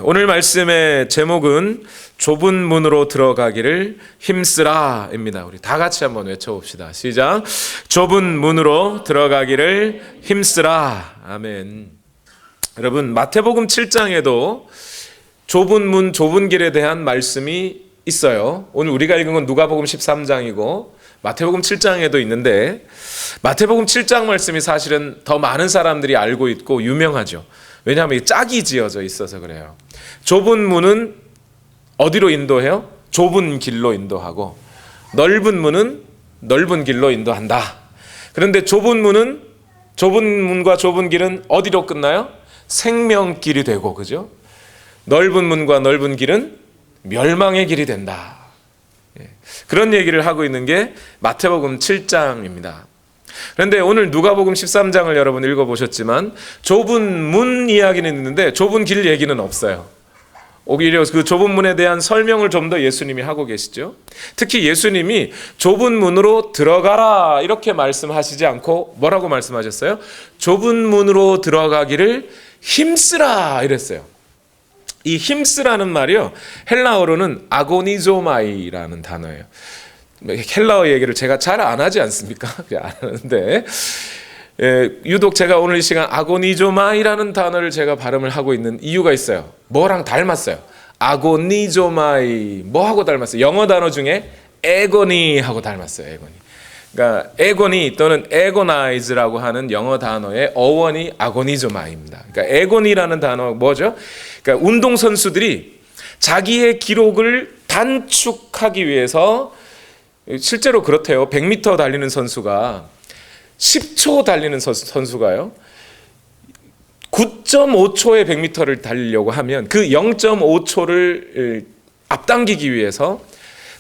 오늘 말씀의 제목은 좁은 문으로 들어가기를 힘쓰라입니다. 우리 다 같이 한번 외쳐봅시다. 시작. 좁은 문으로 들어가기를 힘쓰라. 아멘. 여러분, 마태복음 7장에도 좁은 문, 좁은 길에 대한 말씀이 있어요. 오늘 우리가 읽은 건 누가복음 13장이고 마태복음 7장에도 있는데, 마태복음 7장 말씀이 사실은 더 많은 사람들이 알고 있고 유명하죠. 왜냐하면 짝이 지어져 있어서 그래요. 좁은 문은 어디로 인도해요? 좁은 길로 인도하고, 넓은 문은 넓은 길로 인도한다. 그런데 좁은 문과 좁은 길은 어디로 끝나요? 생명길이 되고, 그죠? 넓은 문과 넓은 길은 멸망의 길이 된다. 그런 얘기를 하고 있는 게 마태복음 7장입니다. 그런데 오늘 누가복음 13장을 여러분 읽어보셨지만 좁은 문 이야기는 있는데 좁은 길 얘기는 없어요. 오히려 그 좁은 문에 대한 설명을 좀 더 예수님이 하고 계시죠. 특히 예수님이 좁은 문으로 들어가라 이렇게 말씀하시지 않고 뭐라고 말씀하셨어요? 좁은 문으로 들어가기를 힘쓰라 이랬어요. 이 힘쓰라는 말이요, 헬라어로는 아고니조마이라는 단어예요. 헬라어 얘기를 제가 잘 안 하지 않습니까? 안 하는데, 유독 제가 오늘 이 시간 아고니조마이라는 단어를 제가 발음을 하고 있는 이유가 있어요. 뭐랑 닮았어요? 아고니조마이, 뭐하고 닮았어요? 영어 단어 중에 에고니하고 닮았어요. 에고니. 그러니까 에고니 또는 에고나이즈라고 하는 영어 단어의 어원이 아고니조마이입니다. 그러니까 에고니라는 단어 뭐죠? 그러니까 운동선수들이 자기의 기록을 단축하기 위해서, 실제로 그렇대요. 100m 달리는 선수가 10초 달리는 선수가요, 9.5초에 100m를 달리려고 하면 그 0.5초를 앞당기기 위해서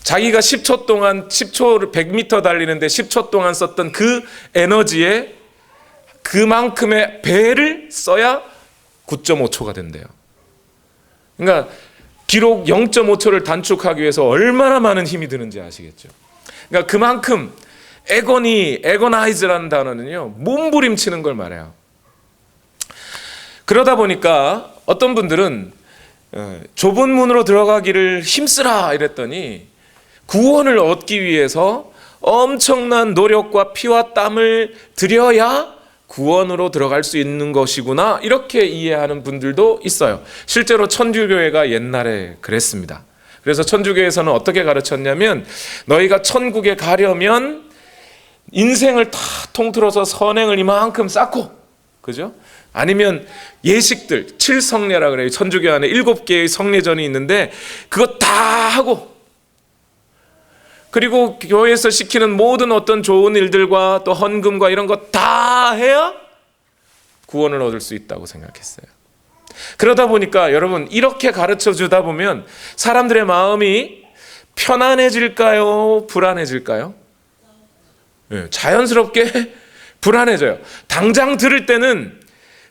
자기가 10초 동안 100m 달리는데 10초 동안 썼던 그 에너지에 그만큼의 배를 써야 9.5초가 된대요. 그러니까 기록 0.5초를 단축하기 위해서 얼마나 많은 힘이 드는지 아시겠죠? 그러니까 그만큼 에고나이즈라는 단어는요, 몸부림치는 걸 말해요. 그러다 보니까 어떤 분들은 좁은 문으로 들어가기를 힘쓰라 이랬더니 구원을 얻기 위해서 엄청난 노력과 피와 땀을 들여야 구원으로 들어갈 수 있는 것이구나 이렇게 이해하는 분들도 있어요. 실제로 천주교회가 옛날에 그랬습니다. 그래서 천주교에서는 어떻게 가르쳤냐면, 너희가 천국에 가려면 인생을 다 통틀어서 선행을 이만큼 쌓고, 그죠? 아니면 예식들, 7성례라 그래요. 천주교 안에 7개의 성례전이 있는데 그거 다 하고, 그리고 교회에서 시키는 모든 어떤 좋은 일들과 또 헌금과 이런 거 다 해야 구원을 얻을 수 있다고 생각했어요. 그러다 보니까 여러분, 이렇게 가르쳐 주다 보면 사람들의 마음이 편안해질까요? 불안해질까요? 자연스럽게 불안해져요. 당장 들을 때는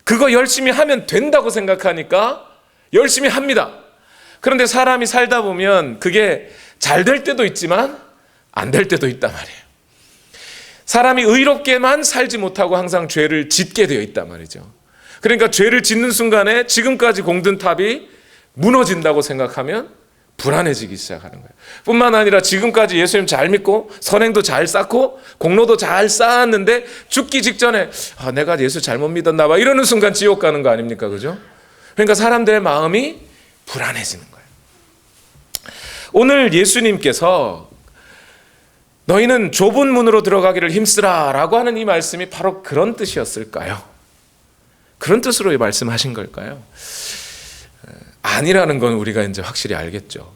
그거 열심히 하면 된다고 생각하니까 열심히 합니다. 그런데 사람이 살다 보면 그게 잘 될 때도 있지만 안 될 때도 있단 말이에요. 사람이 의롭게만 살지 못하고 항상 죄를 짓게 되어 있단 말이죠. 그러니까 죄를 짓는 순간에 지금까지 공든 탑이 무너진다고 생각하면 불안해지기 시작하는 거예요. 뿐만 아니라 지금까지 예수님 잘 믿고 선행도 잘 쌓고 공로도 잘 쌓았는데 죽기 직전에 내가 예수 잘못 믿었나 봐 이러는 순간 지옥 가는 거 아닙니까? 그죠? 그러니까 사람들의 마음이 불안해지는 거예요. 오늘 예수님께서 너희는 좁은 문으로 들어가기를 힘쓰라 라고 하는 이 말씀이 바로 그런 뜻이었을까요? 그런 뜻으로 말씀하신 걸까요? 아니라는 건 우리가 이제 확실히 알겠죠.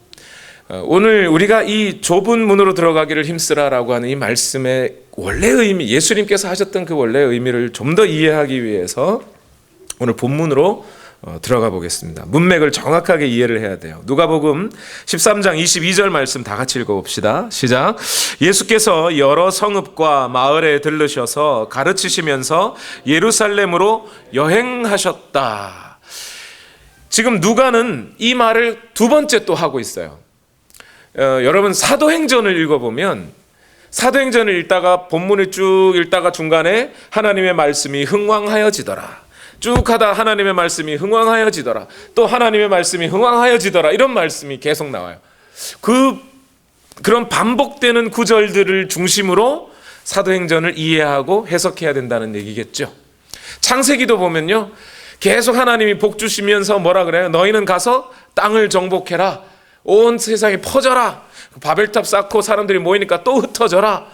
오늘 우리가 이 좁은 문으로 들어가기를 힘쓰라라고 하는 이 말씀의 원래 의미, 예수님께서 하셨던 그 원래 의미를 좀 더 이해하기 위해서 오늘 본문으로 들어가 보겠습니다. 문맥을 정확하게 이해를 해야 돼요. 누가복음 13장 22절 말씀 다 같이 읽어봅시다. 시작. 예수께서 여러 성읍과 마을에 들르셔서 가르치시면서 예루살렘으로 여행하셨다. 지금 누가는 이 말을 두 번째 또 하고 있어요. 여러분, 사도행전을 읽어보면, 사도행전을 읽다가 본문을 쭉 읽다가 중간에 하나님의 말씀이 흥왕하여지더라, 쭉 하다 하나님의 말씀이 흥왕하여지더라, 또 하나님의 말씀이 흥왕하여지더라, 이런 말씀이 계속 나와요. 그런 반복되는 구절들을 중심으로 사도행전을 이해하고 해석해야 된다는 얘기겠죠. 창세기도 보면요, 계속 하나님이 복 주시면서 뭐라 그래요? 너희는 가서 땅을 정복해라, 온 세상에 퍼져라, 바벨탑 쌓고 사람들이 모이니까 또 흩어져라,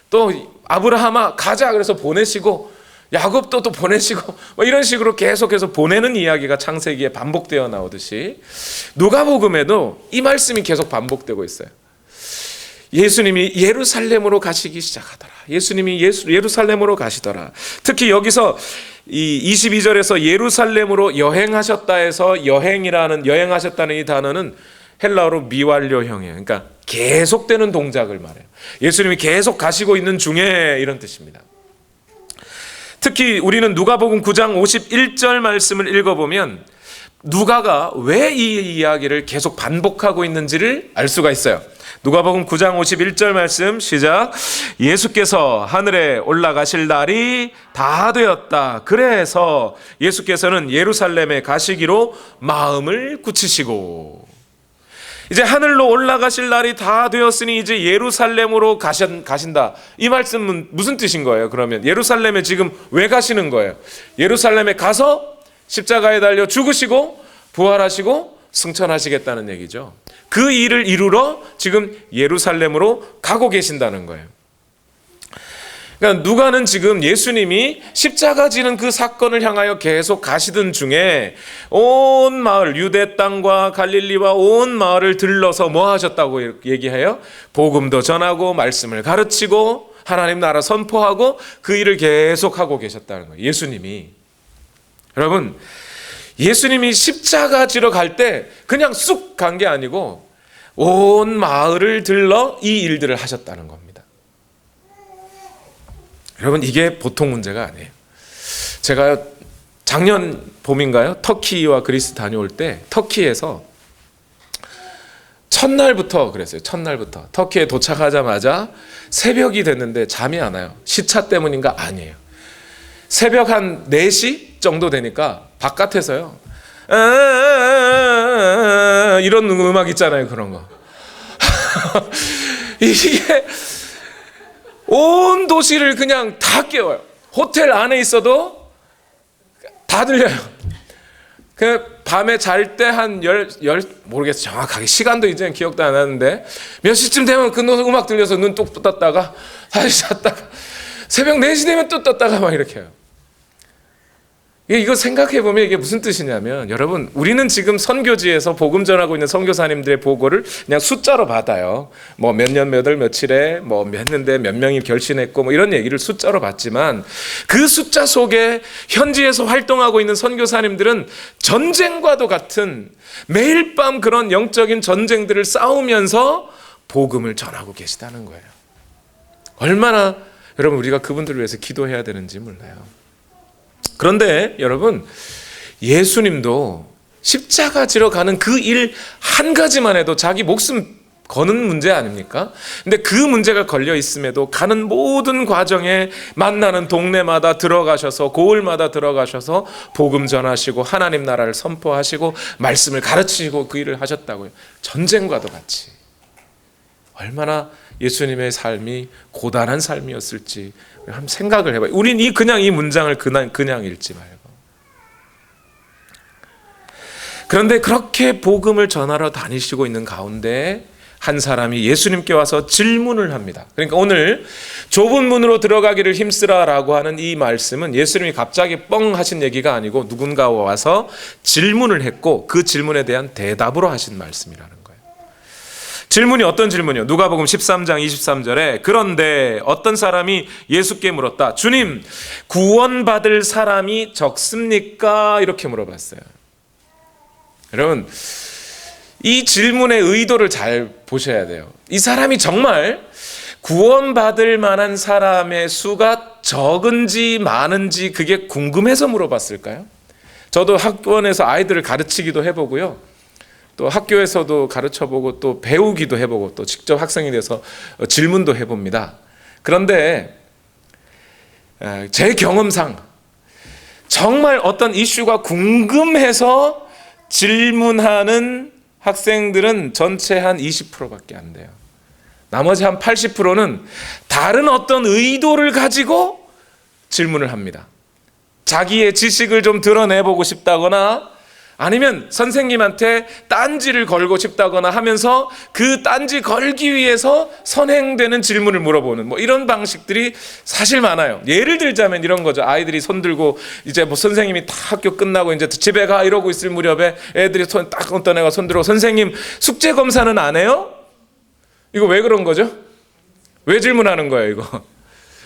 또 아브라함아 가자 그래서 보내시고, 야곱도 또 보내시고, 뭐 이런 식으로 계속해서 보내는 이야기가 창세기에 반복되어 나오듯이 누가복음에도 이 말씀이 계속 반복되고 있어요. 예수님이 예루살렘으로 가시기 시작하더라. 예수님이 예루살렘으로 가시더라. 특히 여기서 이 22절에서 예루살렘으로 여행하셨다 해서 여행하셨다는 이 단어는 헬라어로 미완료형이에요. 그러니까 계속되는 동작을 말해요. 예수님이 계속 가시고 있는 중에, 이런 뜻입니다. 특히 우리는 누가복음 9장 51절 말씀을 읽어보면 누가가 왜 이 이야기를 계속 반복하고 있는지를 알 수가 있어요. 누가복음 9장 51절 말씀 시작. 예수께서 하늘에 올라가실 날이 다 되었다. 그래서 예수께서는 예루살렘에 가시기로 마음을 굳히시고, 이제 하늘로 올라가실 날이 다 되었으니 이제 예루살렘으로 가신다. 이 말씀은 무슨 뜻인 거예요? 그러면 예루살렘에 지금 왜 가시는 거예요? 예루살렘에 가서 십자가에 달려 죽으시고 부활하시고 승천하시겠다는 얘기죠. 그 일을 이루러 지금 예루살렘으로 가고 계신다는 거예요. 그러니까 누가는 지금 예수님이 십자가 지는 그 사건을 향하여 계속 가시던 중에 온 마을, 유대 땅과 갈릴리와 온 마을을 들러서 뭐 하셨다고 얘기해요? 복음도 전하고 말씀을 가르치고 하나님 나라 선포하고 그 일을 계속하고 계셨다는 거예요. 예수님이. 여러분, 예수님이 십자가 지러 갈 때 그냥 쑥 간 게 아니고 온 마을을 들러 이 일들을 하셨다는 겁니다. 여러분, 이게 보통 문제가 아니에요. 제가 작년 봄인가요? 터키와 그리스 다녀올 때 터키에서 첫날부터 그랬어요. 첫날부터 터키에 도착하자마자 새벽이 됐는데 잠이 안 와요. 시차 때문인가? 아니에요. 새벽 한 4시 정도 되니까 바깥에서요, 이런 음악 있잖아요. 그런 거. 이게 온 도시를 그냥 다 깨워요. 호텔 안에 있어도 다 들려요. 그 밤에 잘 때 한 모르겠어요. 정확하게 시간도 이제 기억도 안 나는데 몇 시쯤 되면 그 음악 들려서 눈 뚝 떴다가 다시 잤다가 새벽 4시 되면 또 떴다가 막 이렇게 해요. 이거 생각해보면 이게 무슨 뜻이냐면, 여러분, 우리는 지금 선교지에서 복음 전하고 있는 선교사님들의 보고를 그냥 숫자로 받아요. 뭐 몇 년 몇 월 며칠에 뭐 했는데 몇 명이 결신했고 뭐 이런 얘기를 숫자로 받지만, 그 숫자 속에 현지에서 활동하고 있는 선교사님들은 전쟁과도 같은 매일 밤 그런 영적인 전쟁들을 싸우면서 복음을 전하고 계시다는 거예요. 얼마나 여러분 우리가 그분들을 위해서 기도해야 되는지 몰라요. 그런데 여러분, 예수님도 십자가 지러 가는 그 일 한 가지만 해도 자기 목숨 거는 문제 아닙니까? 근데 그 문제가 걸려 있음에도 가는 모든 과정에 만나는 동네마다 들어가셔서, 고을마다 들어가셔서 복음 전하시고 하나님 나라를 선포하시고 말씀을 가르치시고 그 일을 하셨다고요. 전쟁과도 같이. 얼마나 예수님의 삶이 고단한 삶이었을지 한번 생각을 해봐요. 우린 그냥 이 문장을 그냥 읽지 말고. 그런데 그렇게 복음을 전하러 다니시고 있는 가운데 한 사람이 예수님께 와서 질문을 합니다. 그러니까 오늘 좁은 문으로 들어가기를 힘쓰라라고 하는 이 말씀은 예수님이 갑자기 뻥 하신 얘기가 아니고 누군가가 와서 질문을 했고 그 질문에 대한 대답으로 하신 말씀이라는 거예요. 질문이 어떤 질문이요? 누가복음 13장 23절에 그런데 어떤 사람이 예수께 물었다. 주님, 구원받을 사람이 적습니까? 이렇게 물어봤어요. 여러분, 이 질문의 의도를 잘 보셔야 돼요. 이 사람이 정말 구원받을 만한 사람의 수가 적은지 많은지 그게 궁금해서 물어봤을까요? 저도 학원에서 아이들을 가르치기도 해보고요. 또 학교에서도 가르쳐보고 또 배우기도 해보고 또 직접 학생이 돼서 질문도 해봅니다. 그런데 제 경험상 정말 어떤 이슈가 궁금해서 질문하는 학생들은 전체 한 20%밖에 안 돼요. 나머지 한 80%는 다른 어떤 의도를 가지고 질문을 합니다. 자기의 지식을 좀 드러내보고 싶다거나 아니면 선생님한테 딴지를 걸고 싶다거나 하면서 그 딴지 걸기 위해서 선행되는 질문을 물어보는 뭐 이런 방식들이 사실 많아요. 예를 들자면 이런 거죠. 아이들이 손 들고 이제 뭐 선생님이 다 학교 끝나고 이제 집에 가 이러고 있을 무렵에 애들이 손 딱 어떤 애가 손 들고 선생님 숙제 검사는 안 해요? 이거 왜 그런 거죠? 왜 질문하는 거예요, 이거?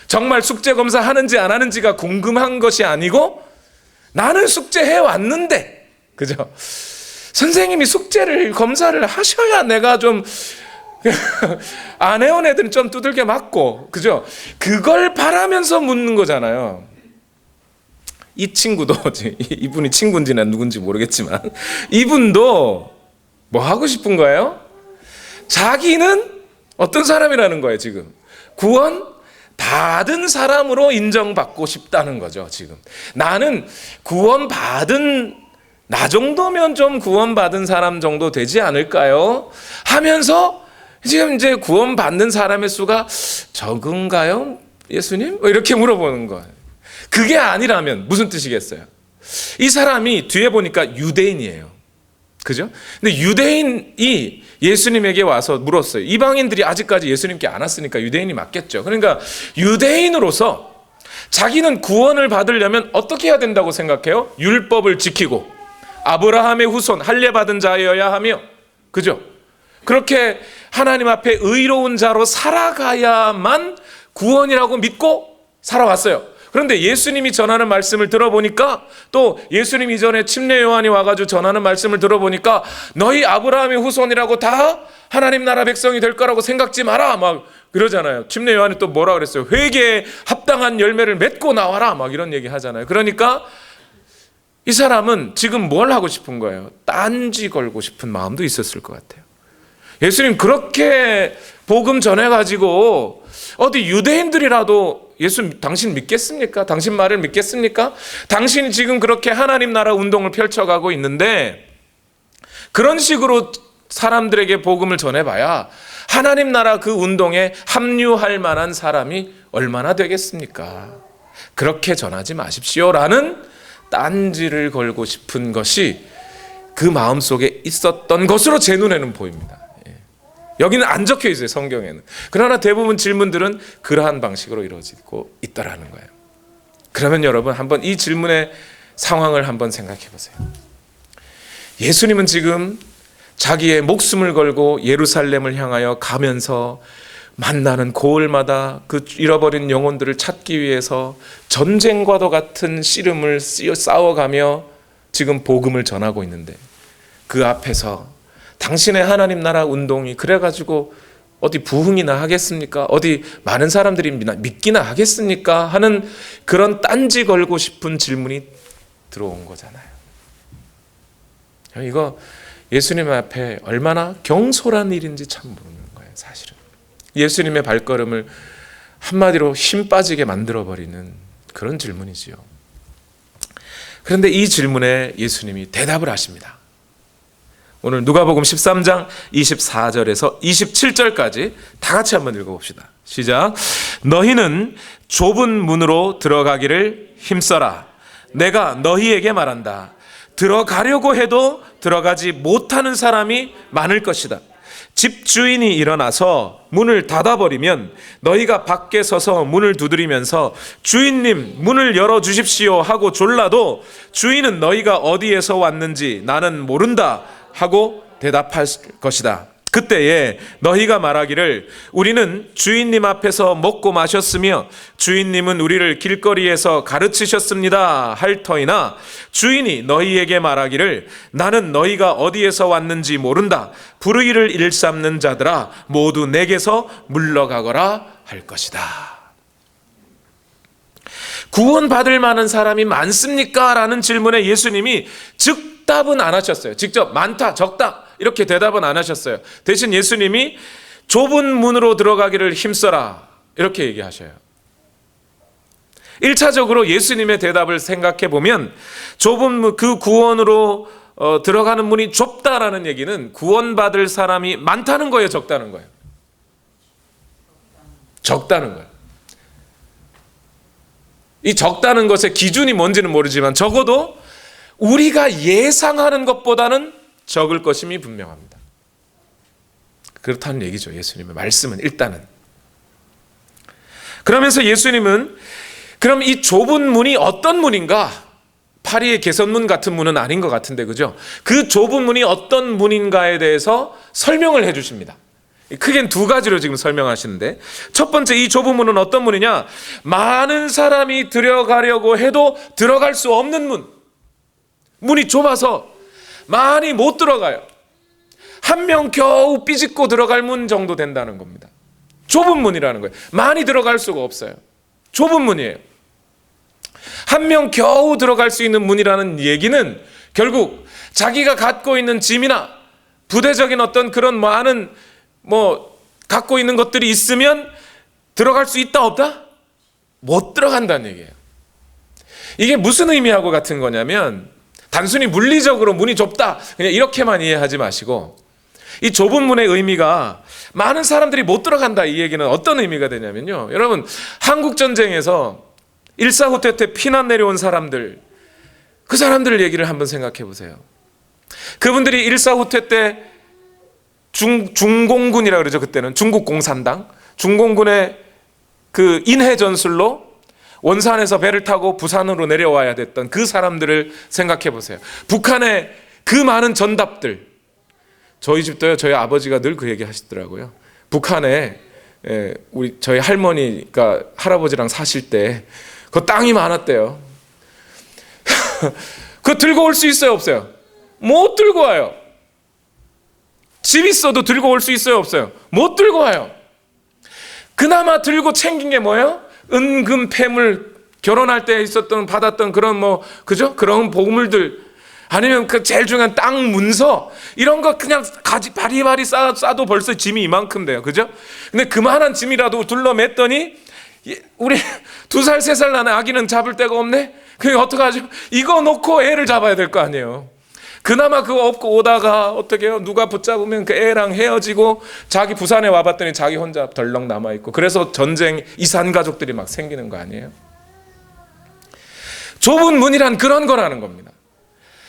정말 숙제 검사 하는지 안 하는지가 궁금한 것이 아니고 나는 숙제해 왔는데 그죠? 선생님이 숙제를 검사를 하셔야 내가 좀 안 해온 애들은 좀 두들겨 맞고 그죠? 그걸 바라면서 묻는 거잖아요. 이 친구도 이분이 친구인지 난 누군지 모르겠지만 이분도 뭐 하고 싶은 거예요? 자기는 어떤 사람이라는 거예요 지금? 구원 받은 사람으로 인정받고 싶다는 거죠 지금. 나는 구원받은 나 정도면 좀 구원받은 사람 정도 되지 않을까요? 하면서 지금 이제 구원받는 사람의 수가 적은가요? 예수님? 이렇게 물어보는 거예요. 그게 아니라면 무슨 뜻이겠어요? 이 사람이 뒤에 보니까 유대인이에요. 그죠? 근데 유대인이 예수님에게 와서 물었어요. 이방인들이 아직까지 예수님께 안 왔으니까 유대인이 맞겠죠. 그러니까 유대인으로서 자기는 구원을 받으려면 어떻게 해야 된다고 생각해요? 율법을 지키고 아브라함의 후손 할례받은 자여야 하며 그죠? 그렇게 하나님 앞에 의로운 자로 살아가야만 구원이라고 믿고 살아왔어요. 그런데 예수님이 전하는 말씀을 들어보니까 또 예수님 이전에 침례 요한이 와가지고 전하는 말씀을 들어보니까 너희 아브라함의 후손이라고 다 하나님 나라 백성이 될 거라고 생각지 마라 막 그러잖아요. 침례 요한이 또 뭐라 그랬어요? 회개에 합당한 열매를 맺고 나와라 막 이런 얘기 하잖아요. 그러니까 이 사람은 지금 뭘 하고 싶은 거예요? 딴지 걸고 싶은 마음도 있었을 것 같아요. 예수님 그렇게 복음 전해가지고 어디 유대인들이라도 예수 당신 믿겠습니까? 당신 말을 믿겠습니까? 당신이 지금 그렇게 하나님 나라 운동을 펼쳐가고 있는데 그런 식으로 사람들에게 복음을 전해봐야 하나님 나라 그 운동에 합류할 만한 사람이 얼마나 되겠습니까? 그렇게 전하지 마십시오라는 딴지를 걸고 싶은 것이 그 마음속에 있었던 것으로 제 눈에는 보입니다. 여기는 안 적혀 있어요, 성경에는. 그러나 대부분 질문들은 그러한 방식으로 이루어지고 있더라는 거예요. 그러면 여러분 한번 이 질문의 상황을 한번 생각해 보세요. 예수님은 지금 자기의 목숨을 걸고 예루살렘을 향하여 가면서 만나는 고을마다 그 잃어버린 영혼들을 찾기 위해서 전쟁과도 같은 씨름을 싸워가며 지금 복음을 전하고 있는데 그 앞에서 당신의 하나님 나라 운동이 그래가지고 어디 부흥이나 하겠습니까? 어디 많은 사람들이 믿기나 하겠습니까? 하는 그런 딴지 걸고 싶은 질문이 들어온 거잖아요. 이거 예수님 앞에 얼마나 경솔한 일인지 참 모르는 거예요, 사실은. 예수님의 발걸음을 한마디로 힘 빠지게 만들어버리는 그런 질문이지요. 그런데 이 질문에 예수님이 대답을 하십니다. 오늘 누가복음 13장 24절에서 27절까지 다 같이 한번 읽어봅시다. 시작. 너희는 좁은 문으로 들어가기를 힘써라. 내가 너희에게 말한다. 들어가려고 해도 들어가지 못하는 사람이 많을 것이다. 집 주인이 일어나서 문을 닫아버리면 너희가 밖에 서서 문을 두드리면서 주인님 문을 열어주십시오 하고 졸라도 주인은 너희가 어디에서 왔는지 나는 모른다 하고 대답할 것이다. 그때에 너희가 말하기를 우리는 주인님 앞에서 먹고 마셨으며 주인님은 우리를 길거리에서 가르치셨습니다 할 터이나 주인이 너희에게 말하기를 나는 너희가 어디에서 왔는지 모른다. 불의를 일삼는 자들아 모두 내게서 물러가거라 할 것이다. 구원받을 만한 사람이 많습니까? 라는 질문에 예수님이 즉답은 안 하셨어요. 직접 많다, 적다 이렇게 대답은 안 하셨어요. 대신 예수님이 좁은 문으로 들어가기를 힘써라 이렇게 얘기하셔요. 1차적으로 예수님의 대답을 생각해 보면 좁은 그 구원으로 들어가는 문이 좁다라는 얘기는 구원받을 사람이 많다는 거예요, 적다는 거예요? 적다는 거예요. 이 적다는 것의 기준이 뭔지는 모르지만 적어도 우리가 예상하는 것보다는 적을 것임이 분명합니다. 그렇다는 얘기죠. 예수님의 말씀은 일단은. 그러면서 예수님은 그럼 이 좁은 문이 어떤 문인가? 파리의 개선문 같은 문은 아닌 것 같은데, 그죠? 그 좁은 문이 어떤 문인가에 대해서 설명을 해 주십니다. 크게는 두 가지로 지금 설명하시는데, 첫 번째, 이 좁은 문은 어떤 문이냐? 많은 사람이 들어가려고 해도 들어갈 수 없는 문. 문이 좁아서 많이 못 들어가요. 한 명 겨우 삐짓고 들어갈 문 정도 된다는 겁니다. 좁은 문이라는 거예요. 많이 들어갈 수가 없어요. 좁은 문이에요. 한 명 겨우 들어갈 수 있는 문이라는 얘기는 결국 자기가 갖고 있는 짐이나 부대적인 어떤 그런 많은 갖고 있는 것들이 있으면 들어갈 수 있다 없다? 못 들어간다는 얘기예요. 이게 무슨 의미하고 같은 거냐면 단순히 물리적으로 문이 좁다 그냥 이렇게만 이해하지 마시고, 이 좁은 문의 의미가 많은 사람들이 못 들어간다 이 얘기는 어떤 의미가 되냐면요, 여러분 한국전쟁에서 일사후퇴 때 피난 내려온 사람들, 그 사람들 얘기를 한번 생각해 보세요. 그분들이 일사후퇴 때 중공군이라고 그러죠. 그때는 중국 공산당 중공군의 그 인해 전술로 원산에서 배를 타고 부산으로 내려와야 됐던 그 사람들을 생각해 보세요. 북한의 그 많은 전답들, 저희 집도요, 저희 아버지가 늘 그 얘기 하시더라고요. 북한에 저희 할머니가 할아버지랑 사실 때 그 땅이 많았대요. 그거 들고 올 수 있어요, 없어요? 못 들고 와요. 집 있어도 들고 올 수 있어요, 없어요? 못 들고 와요. 그나마 들고 챙긴 게 뭐예요? 은금 폐물, 결혼할 때 있었던 받았던 그런 그죠? 그런 보물들, 아니면 그 제일 중요한 땅 문서, 이런 거 그냥 가지 바리바리 싸도 벌써 짐이 이만큼 돼요, 그죠? 근데 그만한 짐이라도 둘러맸더니 우리 2살 3살 나는 아기는 잡을 데가 없네. 그게 어떡하죠? 이거 놓고 애를 잡아야 될 거 아니에요. 그나마 그거 업고 오다가 어떻게 해요? 누가 붙잡으면 그 애랑 헤어지고 자기 부산에 와봤더니 자기 혼자 덜렁 남아있고, 그래서 전쟁 이산 가족들이 막 생기는 거 아니에요? 좁은 문이란 그런 거라는 겁니다.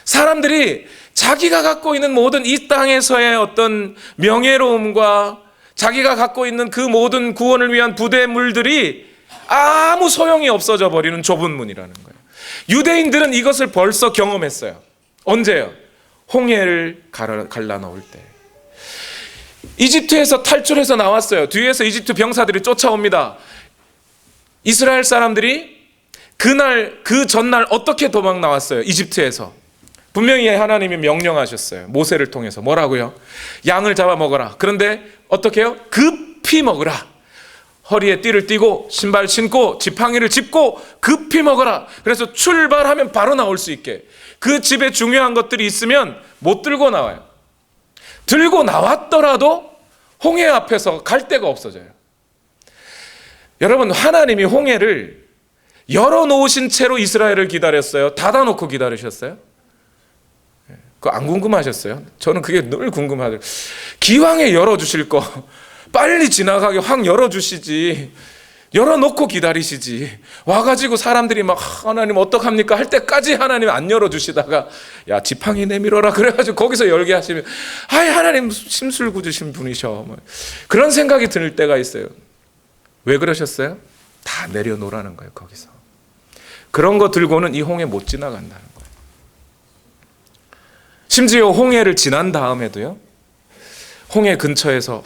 사람들이 자기가 갖고 있는 모든 이 땅에서의 어떤 명예로움과 자기가 갖고 있는 그 모든 구원을 위한 부대물들이 아무 소용이 없어져 버리는 좁은 문이라는 거예요. 유대인들은 이것을 벌써 경험했어요. 언제요? 홍해를 갈라 넣을 때. 이집트에서 탈출해서 나왔어요. 뒤에서 이집트 병사들이 쫓아옵니다. 이스라엘 사람들이 그 전날 어떻게 도망 나왔어요? 이집트에서. 분명히 하나님이 명령하셨어요. 모세를 통해서. 뭐라고요? 양을 잡아 먹어라. 그런데 어떻게 해요? 급히 먹으라. 허리에 띠를 띠고 신발 신고 지팡이를 짚고 급히 먹어라. 그래서 출발하면 바로 나올 수 있게. 그 집에 중요한 것들이 있으면 못 들고 나와요. 들고 나왔더라도 홍해 앞에서 갈 데가 없어져요. 여러분, 하나님이 홍해를 열어놓으신 채로 이스라엘을 기다렸어요? 닫아놓고 기다리셨어요? 그거 안 궁금하셨어요? 저는 그게 늘 궁금하더라고요. 기왕에 열어주실 거 빨리 지나가게 확 열어주시지, 열어놓고 기다리시지. 와가지고 사람들이 막 하나님 어떡합니까 할 때까지 하나님 안 열어주시다가 야 지팡이 내밀어라 그래가지고 거기서 열게 하시면 아이 하나님 심술 굳으신 분이셔, 그런 생각이 들 때가 있어요. 왜 그러셨어요? 다 내려놓으라는 거예요. 거기서 그런 거 들고는 이 홍해 못 지나간다는 거예요. 심지어 홍해를 지난 다음에도요, 홍해 근처에서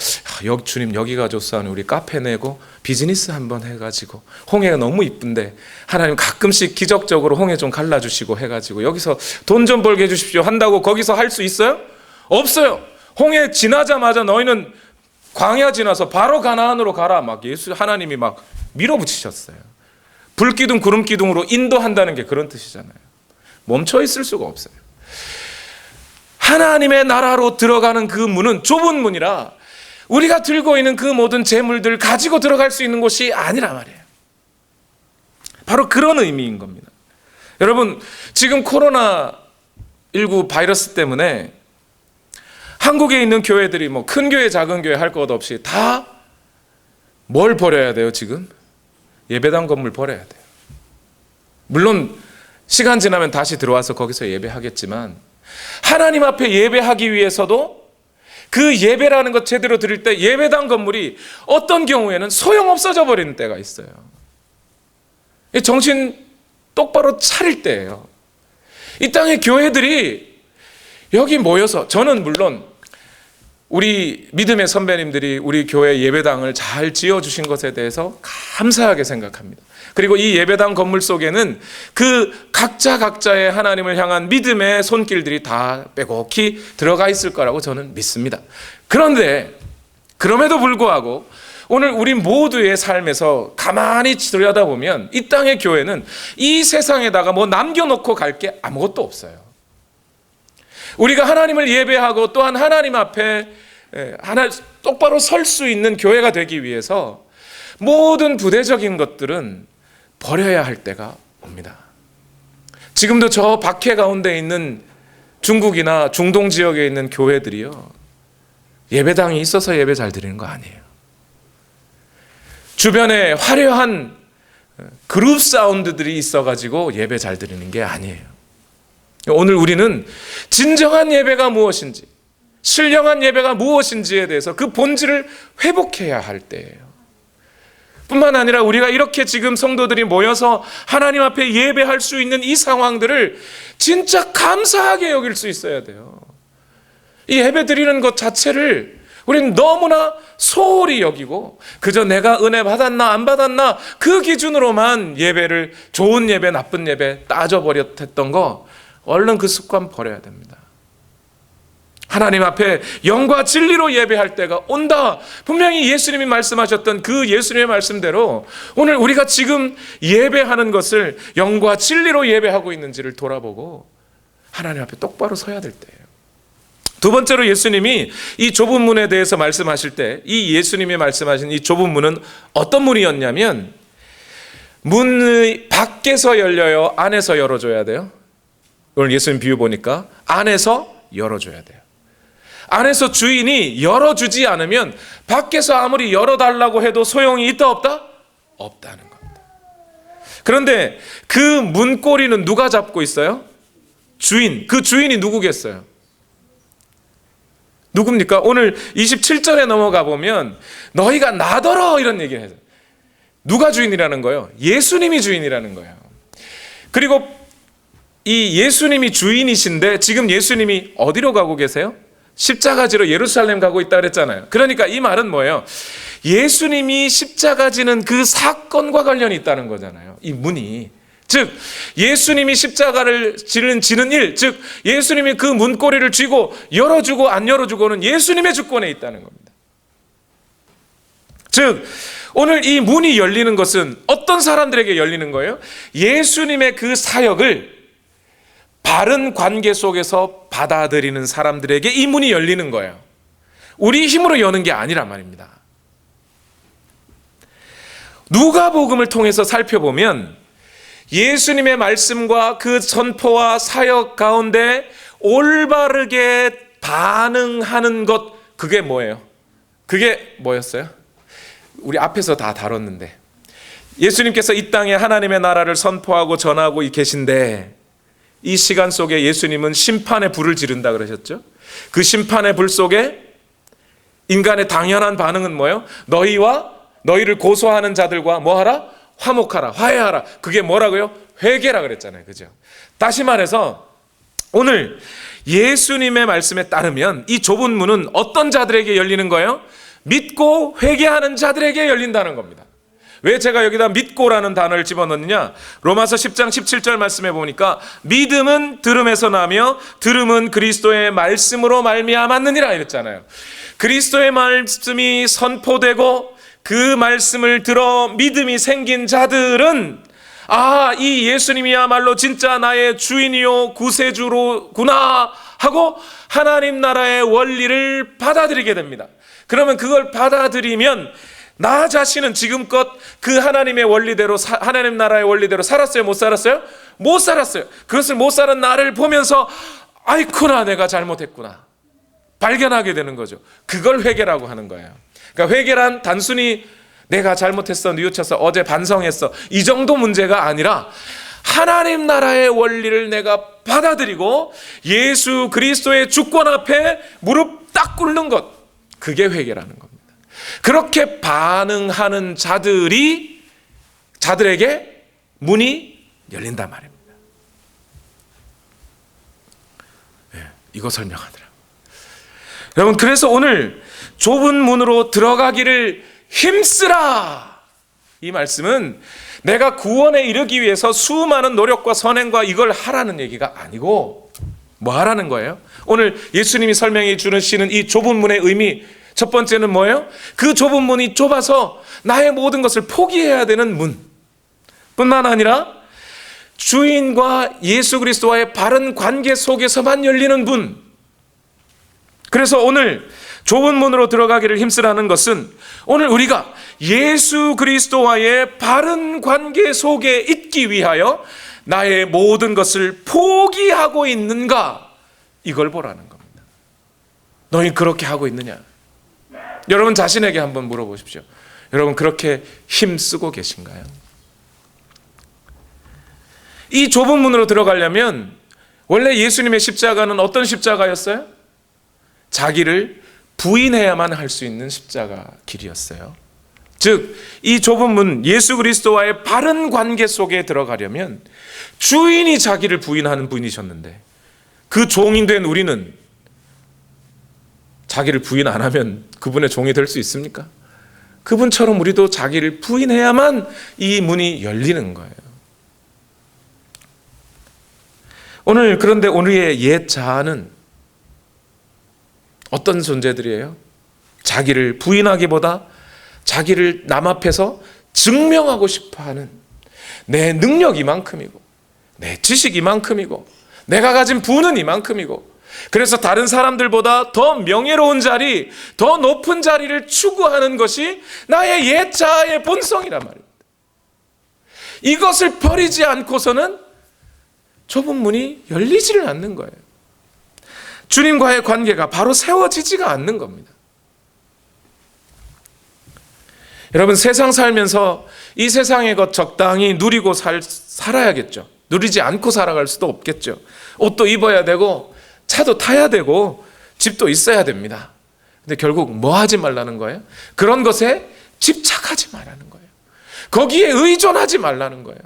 주님 여기가 좋사하니 우리 카페 내고 비즈니스 한번 해가지고, 홍해가 너무 이쁜데 하나님 가끔씩 기적적으로 홍해 좀 갈라주시고 해가지고 여기서 돈 좀 벌게 해주십시오 한다고 거기서 할 수 있어요? 없어요. 홍해 지나자마자 너희는 광야 지나서 바로 가나안으로 가라, 막 하나님이 막 밀어붙이셨어요. 불기둥 구름기둥으로 인도한다는 게 그런 뜻이잖아요. 멈춰 있을 수가 없어요. 하나님의 나라로 들어가는 그 문은 좁은 문이라 우리가 들고 있는 그 모든 재물들 가지고 들어갈 수 있는 곳이 아니란 말이에요. 바로 그런 의미인 겁니다. 여러분, 지금 코로나19 바이러스 때문에 한국에 있는 교회들이 뭐 큰 교회 작은 교회 할 것 없이 다 뭘 버려야 돼요? 지금 예배당 건물 버려야 돼요. 물론 시간 지나면 다시 들어와서 거기서 예배하겠지만, 하나님 앞에 예배하기 위해서도 그 예배라는 것 제대로 드릴 때 예배당 건물이 어떤 경우에는 소용없어져 버리는 때가 있어요. 정신 똑바로 차릴 때예요. 이 땅의 교회들이 여기 모여서, 저는 물론 우리 믿음의 선배님들이 우리 교회 예배당을 잘 지어주신 것에 대해서 감사하게 생각합니다. 그리고 이 예배당 건물 속에는 그 각자의 하나님을 향한 믿음의 손길들이 다 빼곡히 들어가 있을 거라고 저는 믿습니다. 그런데 그럼에도 불구하고 오늘 우리 모두의 삶에서 가만히 들여다보면 이 땅의 교회는 이 세상에다가 뭐 남겨놓고 갈 게 아무것도 없어요. 우리가 하나님을 예배하고 또한 하나님 앞에 똑바로 설 수 있는 교회가 되기 위해서 모든 부대적인 것들은 버려야 할 때가 옵니다. 지금도 저 박해 가운데 있는 중국이나 중동 지역에 있는 교회들이요, 예배당이 있어서 예배 잘 드리는 거 아니에요. 주변에 화려한 그룹 사운드들이 있어가지고 예배 잘 드리는 게 아니에요. 오늘 우리는 진정한 예배가 무엇인지, 신령한 예배가 무엇인지에 대해서 그 본질을 회복해야 할 때예요. 뿐만 아니라 우리가 이렇게 지금 성도들이 모여서 하나님 앞에 예배할 수 있는 이 상황들을 진짜 감사하게 여길 수 있어야 돼요. 이 예배 드리는 것 자체를 우리는 너무나 소홀히 여기고 그저 내가 은혜 받았나 안 받았나 그 기준으로만 예배를, 좋은 예배 나쁜 예배 따져버렸던 거, 얼른 그 습관 버려야 됩니다. 하나님 앞에 영과 진리로 예배할 때가 온다. 분명히 예수님이 말씀하셨던 그 예수님의 말씀대로 오늘 우리가 지금 예배하는 것을 영과 진리로 예배하고 있는지를 돌아보고 하나님 앞에 똑바로 서야 될 때예요. 두 번째로 예수님이 이 좁은 문에 대해서 말씀하실 때, 이 예수님이 말씀하신 이 좁은 문은 어떤 문이었냐면, 문의 밖에서 열려요, 안에서 열어줘야 돼요? 오늘 예수님 비유 보니까 안에서 열어줘야 돼요. 안에서 주인이 열어주지 않으면 밖에서 아무리 열어달라고 해도 소용이 있다 없다? 없다는 겁니다. 그런데 그 문고리는 누가 잡고 있어요? 주인. 그 주인이 누구겠어요? 누굽니까? 오늘 27절에 넘어가 보면 너희가 나더러 이런 얘기를 해요. 누가 주인이라는 거예요? 예수님이 주인이라는 거예요. 그리고 이 예수님이 주인이신데 지금 예수님이 어디로 가고 계세요? 십자가 지러 예루살렘 가고 있다 그랬잖아요. 그러니까 이 말은 뭐예요? 예수님이 십자가 지는 그 사건과 관련이 있다는 거잖아요. 이 문이. 즉 예수님이 십자가를 지는 일, 즉 예수님이 그 문고리를 쥐고 열어주고 안 열어주고는 예수님의 주권에 있다는 겁니다. 즉 오늘 이 문이 열리는 것은 어떤 사람들에게 열리는 거예요? 예수님의 그 사역을 바른 관계 속에서 받아들이는 사람들에게 이 문이 열리는 거예요. 우리 힘으로 여는 게 아니란 말입니다. 누가복음을 통해서 살펴보면 예수님의 말씀과 그 선포와 사역 가운데 올바르게 반응하는 것, 그게 뭐예요? 그게 뭐였어요? 우리 앞에서 다 다뤘는데, 예수님께서 이 땅에 하나님의 나라를 선포하고 전하고 계신데 이 시간 속에 예수님은 심판의 불을 지른다 그러셨죠? 그 심판의 불 속에 인간의 당연한 반응은 뭐예요? 너희를 고소하는 자들과 뭐하라? 화목하라, 화해하라. 그게 뭐라고요? 회개라 그랬잖아요. 그죠? 다시 말해서 오늘 예수님의 말씀에 따르면 이 좁은 문은 어떤 자들에게 열리는 거예요? 믿고 회개하는 자들에게 열린다는 겁니다. 왜 제가 여기다 믿고라는 단어를 집어넣느냐? 로마서 10장 17절 말씀해 보니까 믿음은 들음에서 나며 들음은 그리스도의 말씀으로 말미암았느니라 이랬잖아요. 그리스도의 말씀이 선포되고 그 말씀을 들어 믿음이 생긴 자들은 이 예수님이야말로 진짜 나의 주인이요 구세주로구나 하고 하나님 나라의 원리를 받아들이게 됩니다. 그러면 그걸 받아들이면 나 자신은 지금껏 그 하나님의 원리대로, 하나님 나라의 원리대로 살았어요? 못 살았어요? 못 살았어요. 그것을 못 사는 나를 보면서 아이쿠나, 내가 잘못했구나 발견하게 되는 거죠. 그걸 회개라고 하는 거예요. 그러니까 회개란 단순히 내가 잘못했어, 뉘우쳤어, 어제 반성했어, 이 정도 문제가 아니라 하나님 나라의 원리를 내가 받아들이고 예수 그리스도의 주권 앞에 무릎 딱 꿇는 것, 그게 회개라는 겁니다. 그렇게 반응하는 자들에게 문이 열린단 말입니다. 이거 설명하더라. 여러분, 그래서 오늘 좁은 문으로 들어가기를 힘쓰라, 이 말씀은 내가 구원에 이르기 위해서 수많은 노력과 선행과 이걸 하라는 얘기가 아니고 뭐 하라는 거예요? 오늘 예수님이 설명해 주시는 이 좁은 문의 의미, 첫 번째는 뭐예요? 그 좁은 문이 좁아서 나의 모든 것을 포기해야 되는 문 뿐만 아니라 주인과 예수 그리스도와의 바른 관계 속에서만 열리는 문. 그래서 오늘 좁은 문으로 들어가기를 힘쓰라는 것은 오늘 우리가 예수 그리스도와의 바른 관계 속에 있기 위하여 나의 모든 것을 포기하고 있는가, 이걸 보라는 겁니다. 너희 그렇게 하고 있느냐? 여러분 자신에게 한번 물어보십시오. 여러분 그렇게 힘쓰고 계신가요? 이 좁은 문으로 들어가려면 원래 예수님의 십자가는 어떤 십자가였어요? 자기를 부인해야만 할 수 있는 십자가 길이었어요. 즉, 이 좁은 문, 예수 그리스도와의 바른 관계 속에 들어가려면 주인이 자기를 부인하는 분이셨는데 그 종이 된 우리는 자기를 부인 안 하면 그분의 종이 될 수 있습니까? 그분처럼 우리도 자기를 부인해야만 이 문이 열리는 거예요. 오늘 그런데 우리의 옛 자아는 어떤 존재들이에요? 자기를 부인하기보다 자기를 남 앞에서 증명하고 싶어하는, 내 능력 이만큼이고 내 지식 이만큼이고 내가 가진 부는 이만큼이고, 그래서 다른 사람들보다 더 명예로운 자리, 더 높은 자리를 추구하는 것이 나의 옛 자아의 본성이란 말입니다. 이것을 버리지 않고서는 좁은 문이 열리지를 않는 거예요. 주님과의 관계가 바로 세워지지가 않는 겁니다. 여러분, 세상 살면서 이 세상의 것 적당히 누리고 살아야겠죠. 누리지 않고 살아갈 수도 없겠죠. 옷도 입어야 되고 차도 타야 되고 집도 있어야 됩니다. 근데 결국 뭐 하지 말라는 거예요? 그런 것에 집착하지 말라는 거예요. 거기에 의존하지 말라는 거예요.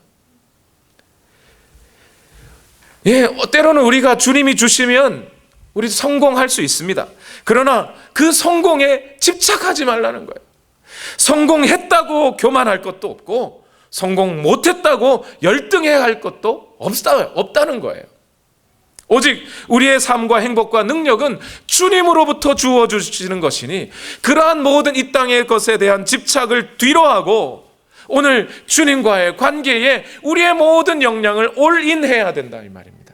때로는 우리가 주님이 주시면 우리 성공할 수 있습니다. 그러나 그 성공에 집착하지 말라는 거예요. 성공했다고 교만할 것도 없고 성공 못했다고 열등해야 할 것도 없다는 거예요. 오직 우리의 삶과 행복과 능력은 주님으로부터 주어주시는 것이니 그러한 모든 이 땅의 것에 대한 집착을 뒤로하고 오늘 주님과의 관계에 우리의 모든 역량을 올인해야 된다, 이 말입니다.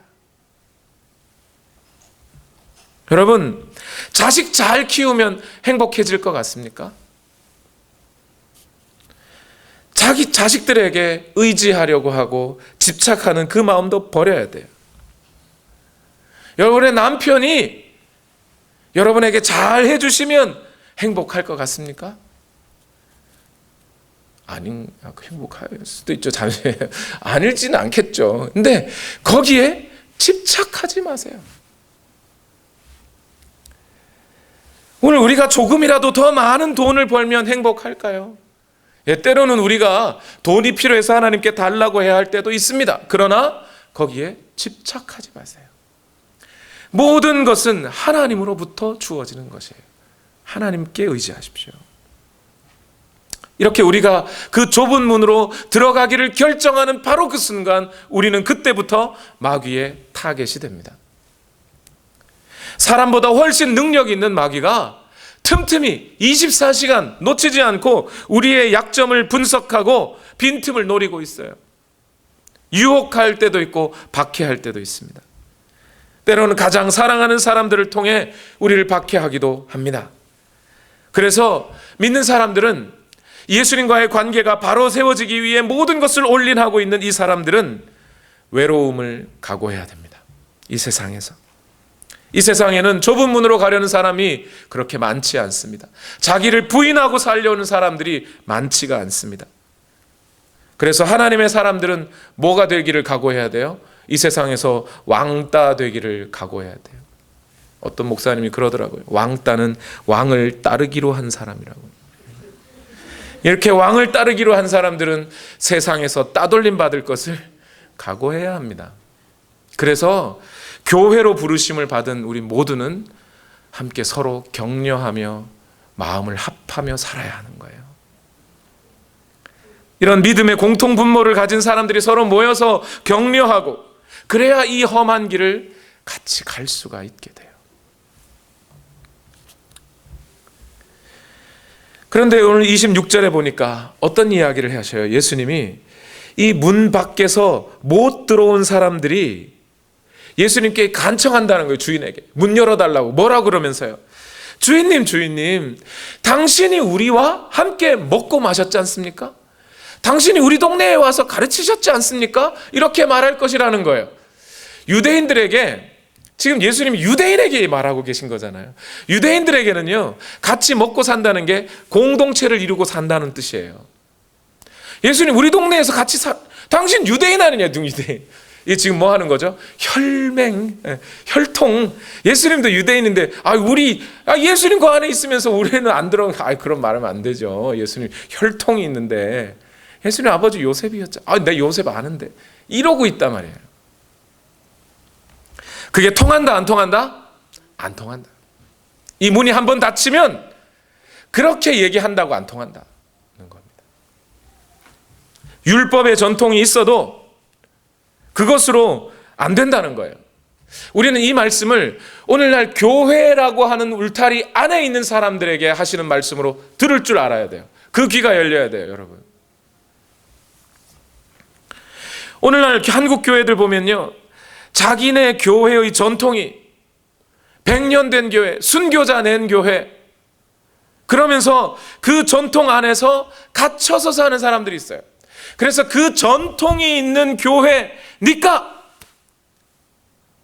여러분, 자식 잘 키우면 행복해질 것 같습니까? 자기 자식들에게 의지하려고 하고 집착하는 그 마음도 버려야 돼요. 여러분의 남편이 여러분에게 잘 해주시면 행복할 것 같습니까? 행복할 수도 있죠. 잠시 아닐지는 않겠죠. 근데 거기에 집착하지 마세요. 오늘 우리가 조금이라도 더 많은 돈을 벌면 행복할까요? 때로는 우리가 돈이 필요해서 하나님께 달라고 해야 할 때도 있습니다. 그러나 거기에 집착하지 마세요. 모든 것은 하나님으로부터 주어지는 것이에요. 하나님께 의지하십시오. 이렇게 우리가 그 좁은 문으로 들어가기를 결정하는 바로 그 순간 우리는 그때부터 마귀의 타겟이 됩니다. 사람보다 훨씬 능력 있는 마귀가 틈틈이 24시간 놓치지 않고 우리의 약점을 분석하고 빈틈을 노리고 있어요. 유혹할 때도 있고 박해할 때도 있습니다. 때로는 가장 사랑하는 사람들을 통해 우리를 박해하기도 합니다. 그래서 믿는 사람들은 예수님과의 관계가 바로 세워지기 위해 모든 것을 올인하고 있는 이 사람들은 외로움을 각오해야 됩니다. 이 세상에서. 이 세상에는 좁은 문으로 가려는 사람이 그렇게 많지 않습니다. 자기를 부인하고 살려는 사람들이 많지가 않습니다. 그래서 하나님의 사람들은 뭐가 되기를 각오해야 돼요? 이 세상에서 왕따 되기를 각오해야 돼요. 어떤 목사님이 그러더라고요. 왕따는 왕을 따르기로 한 사람이라고. 이렇게 왕을 따르기로 한 사람들은 세상에서 따돌림 받을 것을 각오해야 합니다. 그래서 교회로 부르심을 받은 우리 모두는 함께 서로 격려하며 마음을 합하며 살아야 하는 거예요. 이런 믿음의 공통 분모를 가진 사람들이 서로 모여서 격려하고, 그래야 이 험한 길을 같이 갈 수가 있게 돼요. 그런데 오늘 26절에 보니까 어떤 이야기를 하셔요? 예수님이 이 문 밖에서 못 들어온 사람들이 예수님께 간청한다는 거예요. 주인에게 문 열어달라고. 뭐라고 그러면서요? 주인님, 당신이 우리와 함께 먹고 마셨지 않습니까? 당신이 우리 동네에 와서 가르치셨지 않습니까? 이렇게 말할 것이라는 거예요. 유대인들에게, 지금 예수님이 유대인에게 말하고 계신 거잖아요. 유대인들에게는요, 같이 먹고 산다는 게 공동체를 이루고 산다는 뜻이에요. 예수님 우리 동네에서 같이 당신 유대인 아니냐, 유대인. 이게 지금 뭐 하는 거죠? 혈통. 예수님도 유대인인데, 예수님 그 안에 있으면서 우리는 안 들어가. 그런 말하면 안 되죠. 예수님 혈통이 있는데, 예수님 아버지 요셉이었죠. 내 요셉 아는데. 이러고 있단 말이에요. 그게 통한다, 안 통한다? 안 통한다. 이 문이 한번 닫히면 그렇게 얘기한다고 안 통한다는 겁니다. 율법의 전통이 있어도 그것으로 안 된다는 거예요. 우리는 이 말씀을 오늘날 교회라고 하는 울타리 안에 있는 사람들에게 하시는 말씀으로 들을 줄 알아야 돼요. 그 귀가 열려야 돼요, 여러분. 오늘날 한국 교회들 보면요, 자기네 교회의 전통이 100년 된 교회, 순교자 낸 교회, 그러면서 그 전통 안에서 갇혀서 사는 사람들이 있어요. 그래서 그 전통이 있는 교회니까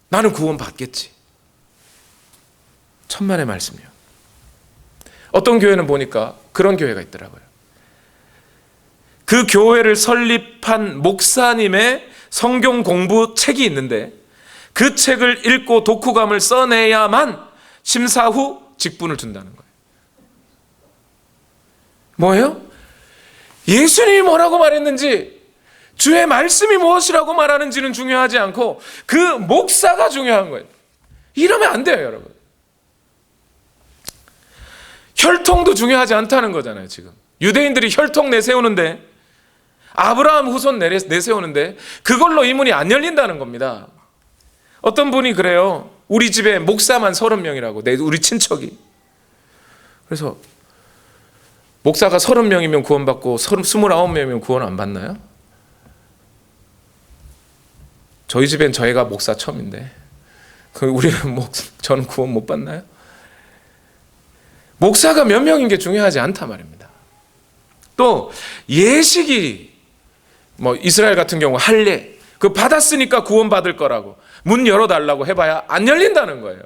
나는 구원 받겠지. 천만의 말씀이요. 어떤 교회는 보니까 그런 교회가 있더라고요. 그 교회를 설립한 목사님의 성경 공부 책이 있는데, 그 책을 읽고 독후감을 써내야만 심사 후 직분을 준다는 거예요. 뭐예요? 예수님이 뭐라고 말했는지, 주의 말씀이 무엇이라고 말하는지는 중요하지 않고 그 목사가 중요한 거예요. 이러면 안 돼요, 여러분. 혈통도 중요하지 않다는 거잖아요. 지금 유대인들이 혈통 내세우는데, 아브라함 후손 내세우는데 그걸로 이 문이 안 열린다는 겁니다. 어떤 분이 그래요. 우리 집에 목사만 30명이라고, 우리 친척이. 그래서 목사가 30명이면 구원받고 29명이면 구원 안 받나요? 저희 집엔 저희가 목사 처음인데 저는 구원 못 받나요? 목사가 몇 명인 게 중요하지 않단 말입니다. 또 예식이 이스라엘 같은 경우 할례, 그 받았으니까 구원받을 거라고 문 열어달라고 해봐야 안 열린다는 거예요.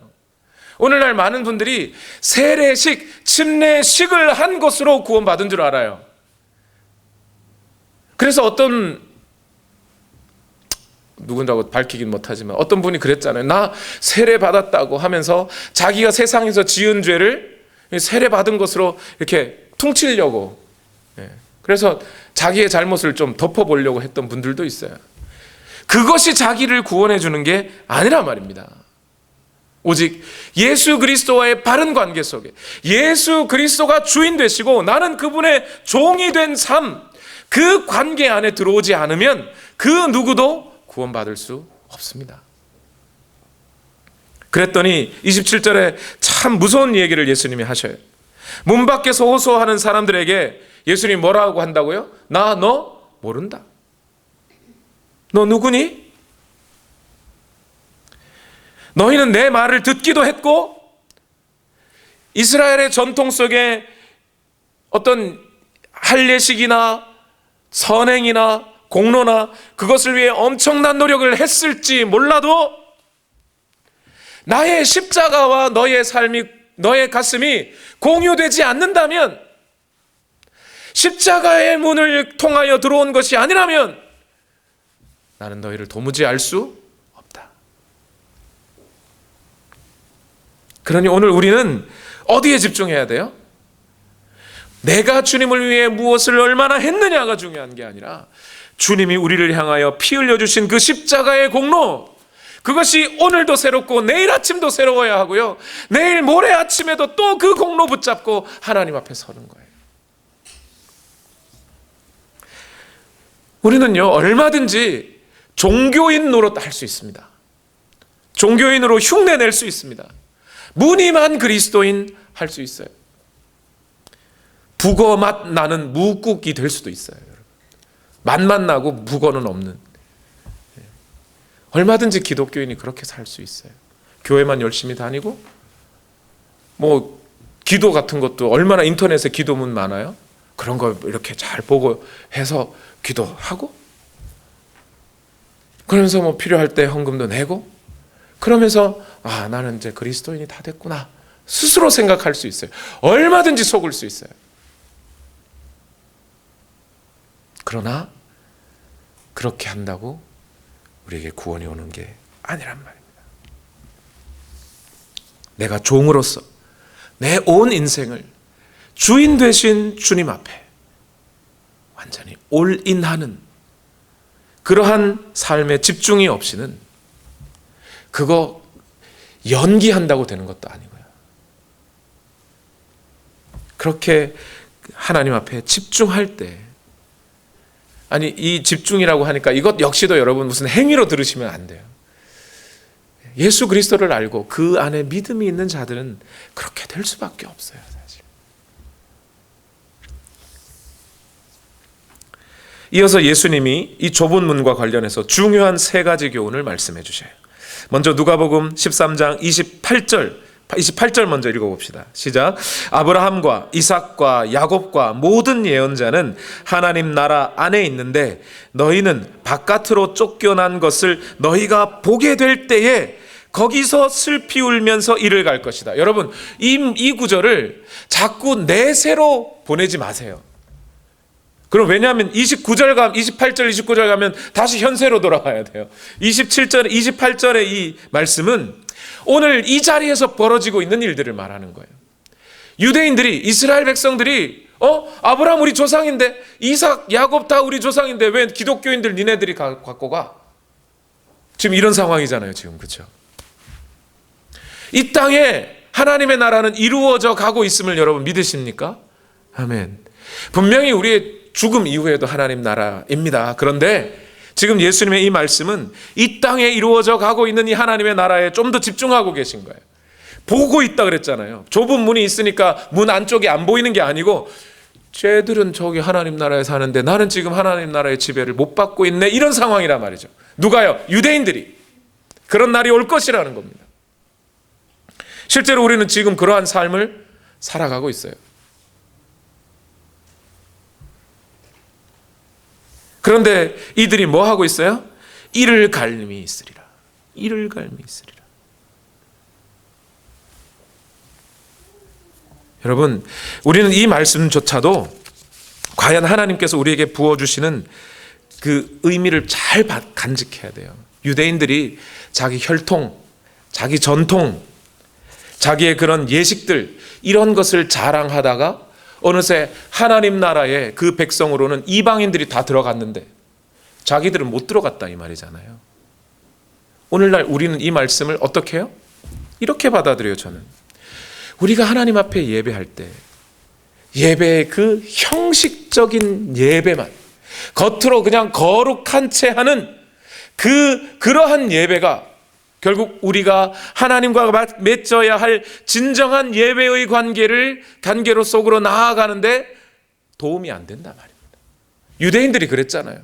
오늘날 많은 분들이 세례식, 침례식을 한 것으로 구원받은 줄 알아요. 그래서 어떤, 누군다고 밝히긴 못하지만 어떤 분이 그랬잖아요. 나 세례 받았다고 하면서 자기가 세상에서 지은 죄를 세례 받은 것으로 이렇게 퉁치려고, 그래서 자기의 잘못을 좀 덮어보려고 했던 분들도 있어요. 그것이 자기를 구원해 주는 게 아니란 말입니다. 오직 예수 그리스도와의 바른 관계 속에 예수 그리스도가 주인 되시고 나는 그분의 종이 된 삶, 그 관계 안에 들어오지 않으면 그 누구도 구원받을 수 없습니다. 그랬더니 27절에 참 무서운 얘기를 예수님이 하셔요. 문 밖에서 호소하는 사람들에게 예수님이 뭐라고 한다고요? 나 너 모른다. 너 누구니? 너희는 내 말을 듣기도 했고 이스라엘의 전통 속에 어떤 할례식이나 선행이나 공로나 그것을 위해 엄청난 노력을 했을지 몰라도 나의 십자가와 너의 삶이, 너의 가슴이 공유되지 않는다면, 십자가의 문을 통하여 들어온 것이 아니라면 나는 너희를 도무지 알 수 없다. 그러니 오늘 우리는 어디에 집중해야 돼요? 내가 주님을 위해 무엇을 얼마나 했느냐가 중요한 게 아니라 주님이 우리를 향하여 피 흘려주신 그 십자가의 공로, 그것이 오늘도 새롭고 내일 아침도 새로워야 하고요, 내일 모레 아침에도 또 그 공로 붙잡고 하나님 앞에 서는 거예요. 우리는요, 얼마든지 종교인 노릇 할 수 있습니다. 종교인으로 흉내낼 수 있습니다. 무늬만 그리스도인 할 수 있어요. 북어 맛 나는 무국이 될 수도 있어요. 맛만 나고 북어는 없는. 얼마든지 기독교인이 그렇게 살 수 있어요. 교회만 열심히 다니고, 뭐 기도 같은 것도 얼마나 인터넷에 기도문 많아요. 그런 거 이렇게 잘 보고 해서 기도하고, 그러면서 뭐 필요할 때 헌금도 내고, 그러면서 아, 나는 이제 그리스도인이 다 됐구나 스스로 생각할 수 있어요. 얼마든지 속을 수 있어요. 그러나 그렇게 한다고 우리에게 구원이 오는 게 아니란 말입니다. 내가 종으로서 내 온 인생을 주인 되신 주님 앞에 완전히 올인하는 그러한 삶에 집중이 없이는 그거 연기한다고 되는 것도 아니고요. 그렇게 하나님 앞에 집중할 때, 아니 이 집중이라고 하니까 이것 역시도 여러분 무슨 행위로 들으시면 안 돼요. 예수 그리스도를 알고 그 안에 믿음이 있는 자들은 그렇게 될 수밖에 없어요, 사실. 이어서 예수님이 이 좁은 문과 관련해서 중요한 세 가지 교훈을 말씀해 주셔요. 먼저 누가복음 13장 28절 먼저 읽어봅시다. 시작. 아브라함과 이삭과 야곱과 모든 예언자는 하나님 나라 안에 있는데 너희는 바깥으로 쫓겨난 것을 너희가 보게 될 때에 거기서 슬피 울면서 이를 갈 것이다. 여러분, 이 구절을 자꾸 내세로 보내지 마세요. 그럼 왜냐하면 28절, 29절 가면 다시 현세로 돌아가야 돼요. 27절, 28절의 이 말씀은 오늘 이 자리에서 벌어지고 있는 일들을 말하는 거예요. 유대인들이, 이스라엘 백성들이 아브라함 우리 조상인데, 이삭, 야곱 다 우리 조상인데 왜 기독교인들 니네들이 갖고 가? 지금 이런 상황이잖아요, 지금. 그렇죠? 이 땅에 하나님의 나라는 이루어져 가고 있음을 여러분 믿으십니까? 아멘. 분명히 우리의 죽음 이후에도 하나님 나라입니다. 그런데 지금 예수님의 이 말씀은 이 땅에 이루어져 가고 있는 이 하나님의 나라에 좀 더 집중하고 계신 거예요. 보고 있다 그랬잖아요. 좁은 문이 있으니까 문 안쪽이 안 보이는 게 아니고, 쟤들은 저기 하나님 나라에 사는데 나는 지금 하나님 나라의 지배를 못 받고 있네, 이런 상황이란 말이죠. 누가요? 유대인들이. 그런 날이 올 것이라는 겁니다. 실제로 우리는 지금 그러한 삶을 살아가고 있어요. 그런데 이들이 뭐 하고 있어요? 이를 갈림이 있으리라. 이를 갈림이 있으리라. 여러분, 우리는 이 말씀조차도 과연 하나님께서 우리에게 부어주시는 그 의미를 잘 간직해야 돼요. 유대인들이 자기 혈통, 자기 전통, 자기의 그런 예식들, 이런 것을 자랑하다가 어느새 하나님 나라의 그 백성으로는 이방인들이 다 들어갔는데 자기들은 못 들어갔다, 이 말이잖아요. 오늘날 우리는 이 말씀을 어떻게 해요? 이렇게 받아들여요, 저는. 우리가 하나님 앞에 예배할 때 예배의 그 형식적인 예배만, 겉으로 그냥 거룩한 채 하는 그러한 예배가 결국 우리가 하나님과 맺어야 할 진정한 예배의 관계로 속으로 나아가는데 도움이 안 된단 말입니다. 유대인들이 그랬잖아요.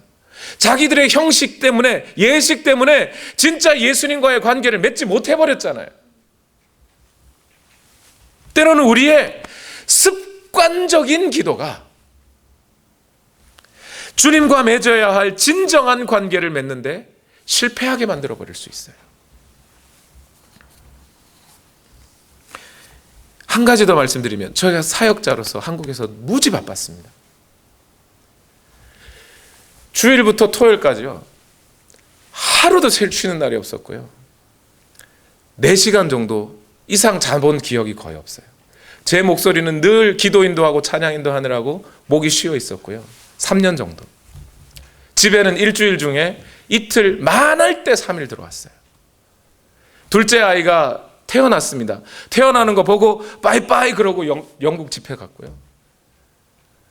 자기들의 형식 때문에, 예식 때문에 진짜 예수님과의 관계를 맺지 못해버렸잖아요. 때로는 우리의 습관적인 기도가 주님과 맺어야 할 진정한 관계를 맺는데 실패하게 만들어 버릴 수 있어요. 한 가지 더 말씀드리면, 저희가 사역자로서 한국에서 무지 바빴습니다. 주일부터 토요일까지요, 하루도 쉬는 날이 없었고요, 4시간 정도 이상 자본 기억이 거의 없어요. 제 목소리는 늘 기도 인도하고 찬양 인도하느라고 목이 쉬어 있었고요, 3년 정도. 집에는 일주일 중에 이틀, 많을 때 3일 들어왔어요. 둘째 아이가 태어났습니다. 태어나는 거 보고 빠이빠이 그러고 영국 집회 갔고요.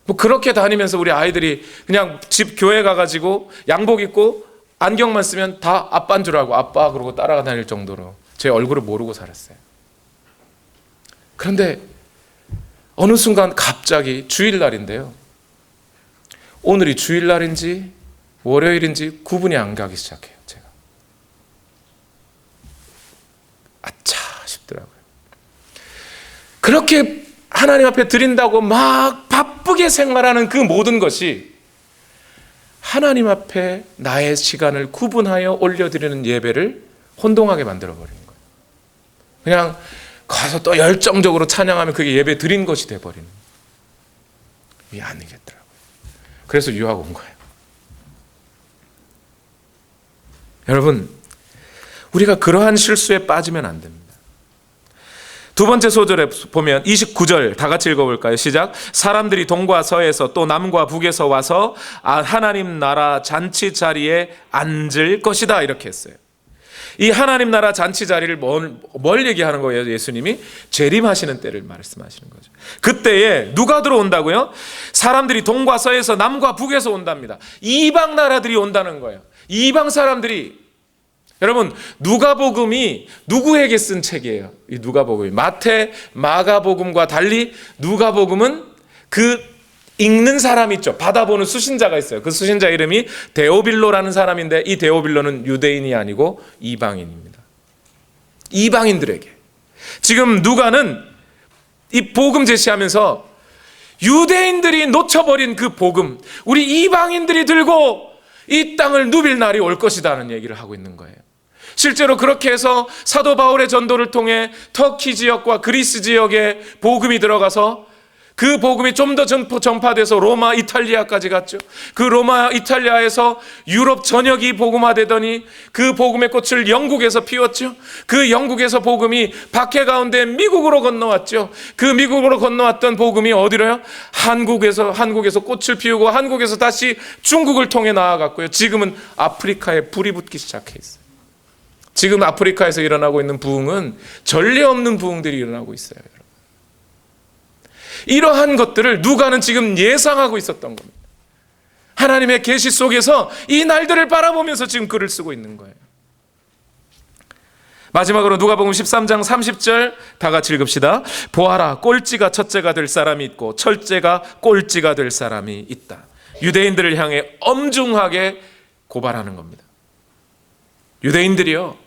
뭐 그렇게 다니면서 우리 아이들이 그냥 집 교회 가가지고 양복 입고 안경만 쓰면 다 아빠인 줄 알고 아빠 그러고 따라가 다닐 정도로 제 얼굴을 모르고 살았어요. 그런데 어느 순간 갑자기 주일날인데요, 오늘이 주일날인지 월요일인지 구분이 안 가기 시작해요. 제가 아차 싶더라고요. 그렇게 하나님 앞에 드린다고 막 바쁘게 생활하는 그 모든 것이 하나님 앞에 나의 시간을 구분하여 올려드리는 예배를 혼동하게 만들어버리는 거예요. 그냥 가서 또 열정적으로 찬양하면 그게 예배 드린 것이 돼버리는, 이게 아니겠더라고요. 그래서 유학 온 거예요. 여러분, 우리가 그러한 실수에 빠지면 안 됩니다. 두 번째 소절에 보면 29절 다 같이 읽어볼까요? 시작. 사람들이 동과 서에서 또 남과 북에서 와서 하나님 나라 잔치 자리에 앉을 것이다, 이렇게 했어요. 이 하나님 나라 잔치 자리를 뭘 얘기하는 거예요? 예수님이 재림하시는 때를 말씀하시는 거죠. 그때에 누가 들어온다고요? 사람들이 동과 서에서 남과 북에서 온답니다. 이방 나라들이 온다는 거예요. 이방 사람들이. 여러분, 누가복음이 누구에게 쓴 책이에요? 이 누가복음이 마태, 마가복음과 달리 누가복음은 그 읽는 사람 있죠. 받아보는 수신자가 있어요. 그 수신자 이름이 데오빌로라는 사람인데, 이 데오빌로는 유대인이 아니고 이방인입니다. 이방인들에게 지금 누가는 이 복음 제시하면서 유대인들이 놓쳐버린 그 복음, 우리 이방인들이 들고 이 땅을 누빌 날이 올 것이다는 얘기를 하고 있는 거예요. 실제로 그렇게 해서 사도 바울의 전도를 통해 터키 지역과 그리스 지역에 복음이 들어가서 그 복음이 좀 더 전파돼서 로마, 이탈리아까지 갔죠. 그 로마, 이탈리아에서 유럽 전역이 복음화되더니 그 복음의 꽃을 영국에서 피웠죠. 그 영국에서 복음이 박해 가운데 미국으로 건너왔죠. 그 미국으로 건너왔던 복음이 어디로요? 한국에서 꽃을 피우고 한국에서 다시 중국을 통해 나아갔고요. 지금은 아프리카에 불이 붙기 시작해 있어요. 지금 아프리카에서 일어나고 있는 부흥은 전례 없는 부흥들이 일어나고 있어요. 이러한 것들을 누가는 지금 예상하고 있었던 겁니다. 하나님의 계시 속에서 이 날들을 바라보면서 지금 글을 쓰고 있는 거예요. 마지막으로 누가복음 13장 30절 다 같이 읽읍시다. 보아라, 꼴찌가 첫째가 될 사람이 있고 철째가 꼴찌가 될 사람이 있다. 유대인들을 향해 엄중하게 고발하는 겁니다. 유대인들이요,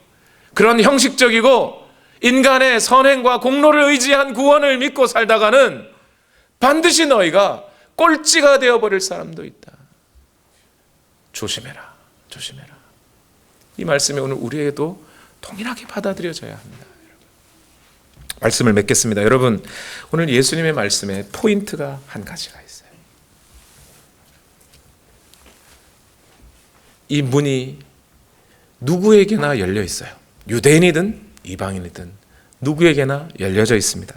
그런 형식적이고 인간의 선행과 공로를 의지한 구원을 믿고 살다가는 반드시 너희가 꼴찌가 되어버릴 사람도 있다. 조심해라, 조심해라. 이 말씀이 오늘 우리에게도 동일하게 받아들여져야 합니다. 말씀을 맺겠습니다. 여러분, 오늘 예수님의 말씀에 포인트가 한 가지가 있어요. 이 문이 누구에게나 열려 있어요. 유대인이든 이방인이든 누구에게나 열려져 있습니다.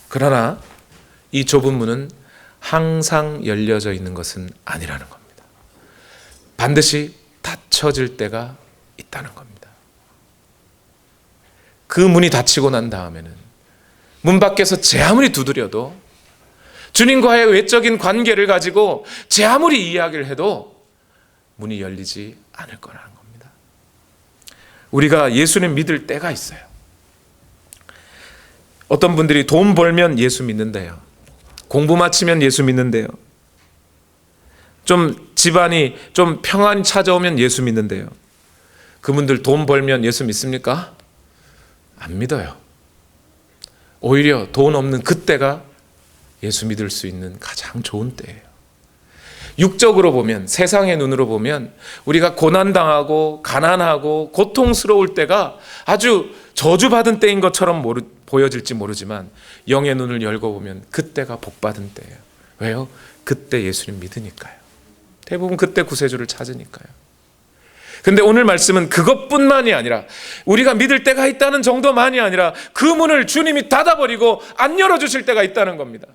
그러나 이 좁은 문은 항상 열려져 있는 것은 아니라는 겁니다. 반드시 닫혀질 때가 있다는 겁니다. 그 문이 닫히고 난 다음에는 문 밖에서 제 아무리 두드려도, 주님과의 외적인 관계를 가지고 제 아무리 이야기를 해도 문이 열리지 않을 거라는 겁니다. 우리가 예수님 믿을 때가 있어요. 어떤 분들이 돈 벌면 예수 믿는데요, 공부 마치면 예수 믿는데요, 좀 집안이 좀 평안이 찾아오면 예수 믿는데요. 그분들 돈 벌면 예수 믿습니까? 안 믿어요. 오히려 돈 없는 그때가 예수 믿을 수 있는 가장 좋은 때예요. 육적으로 보면, 세상의 눈으로 보면 우리가 고난당하고 가난하고 고통스러울 때가 아주 저주받은 때인 것처럼 보여질지 모르지만 영의 눈을 열고 보면 그때가 복받은 때예요. 왜요? 그때 예수님 믿으니까요. 대부분 그때 구세주를 찾으니까요. 근데 오늘 말씀은 그것뿐만이 아니라, 우리가 믿을 때가 있다는 정도만이 아니라 그 문을 주님이 닫아버리고 안 열어주실 때가 있다는 겁니다.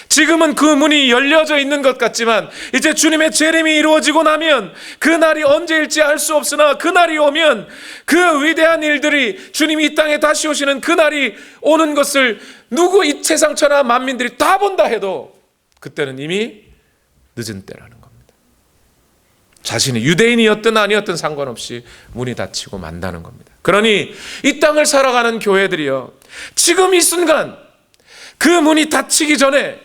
지금은 그 문이 열려져 있는 것 같지만 이제 주님의 재림이 이루어지고 나면, 그날이 언제일지 알 수 없으나 그날이 오면, 그 위대한 일들이, 주님이 이 땅에 다시 오시는 그날이 오는 것을 누구 이 세상 천하 만민들이 다 본다 해도 그때는 이미 늦은 때라는 겁니다. 자신이 유대인이었든 아니었든 상관없이 문이 닫히고 만다는 겁니다. 그러니 이 땅을 살아가는 교회들이요, 지금 이 순간 그 문이 닫히기 전에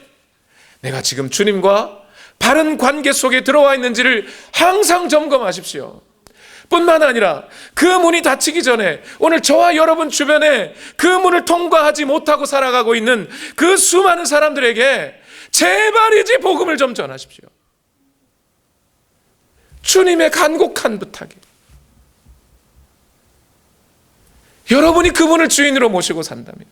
내가 지금 주님과 바른 관계 속에 들어와 있는지를 항상 점검하십시오. 뿐만 아니라 그 문이 닫히기 전에 오늘 저와 여러분 주변에 그 문을 통과하지 못하고 살아가고 있는 그 수많은 사람들에게 제발이지 복음을 좀 전하십시오. 주님의 간곡한 부탁이, 여러분이 그분을 주인으로 모시고 산다면,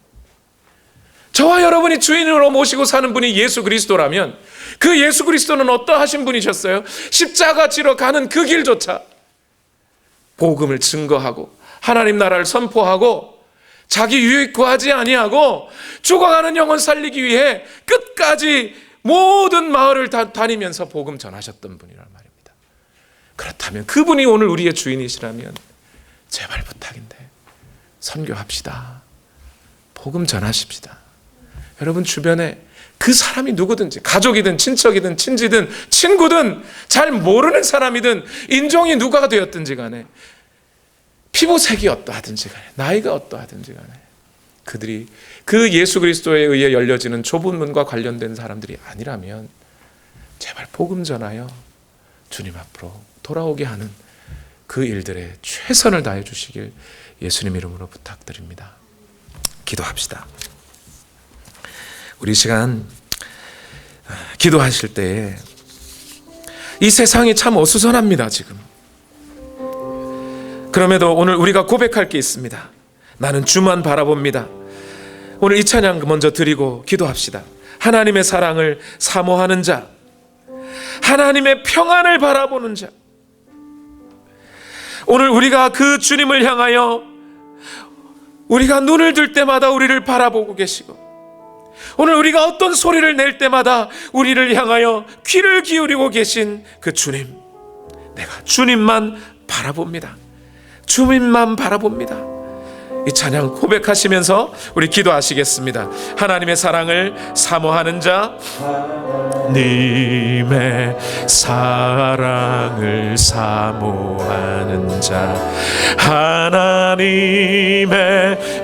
저와 여러분이 주인으로 모시고 사는 분이 예수 그리스도라면, 그 예수 그리스도는 어떠하신 분이셨어요? 십자가 지러 가는 그 길조차 복음을 증거하고 하나님 나라를 선포하고 자기 유익 구하지 아니하고 죽어가는 영혼 살리기 위해 끝까지 모든 마을을 다니면서 복음 전하셨던 분이란 말입니다. 그렇다면 그분이 오늘 우리의 주인이시라면 제발 부탁인데 선교합시다. 복음 전하십시다. 여러분 주변에 그 사람이 누구든지, 가족이든 친척이든 친지든 친구든 잘 모르는 사람이든 인종이 누가 되었든지 간에, 피부색이 어떠하든지 간에, 나이가 어떠하든지 간에, 그들이 그 예수 그리스도에 의해 열려지는 좁은 문과 관련된 사람들이 아니라면 제발 복음 전하여 주님 앞으로 돌아오게 하는 그 일들에 최선을 다해 주시길 예수님 이름으로 부탁드립니다. 기도합시다. 우리 시간 기도하실 때에 이 세상이 참 어수선합니다. 지금. 그럼에도 오늘 우리가 고백할 게 있습니다. 나는 주만 바라봅니다. 오늘 이 찬양 먼저 드리고 기도합시다. 하나님의 사랑을 사모하는 자, 하나님의 평안을 바라보는 자, 오늘 우리가 그 주님을 향하여 우리가 눈을 들 때마다 우리를 바라보고 계시고, 오늘 우리가 어떤 소리를 낼 때마다 우리를 향하여 귀를 기울이고 계신 그 주님, 내가 주님만 바라봅니다. 주님만 바라봅니다. 이 찬양 고백하시면서 우리 기도하시겠습니다. 하나님의 사랑을 사모하는 자, 하나님의 사랑을 사모하는 자, 하나님의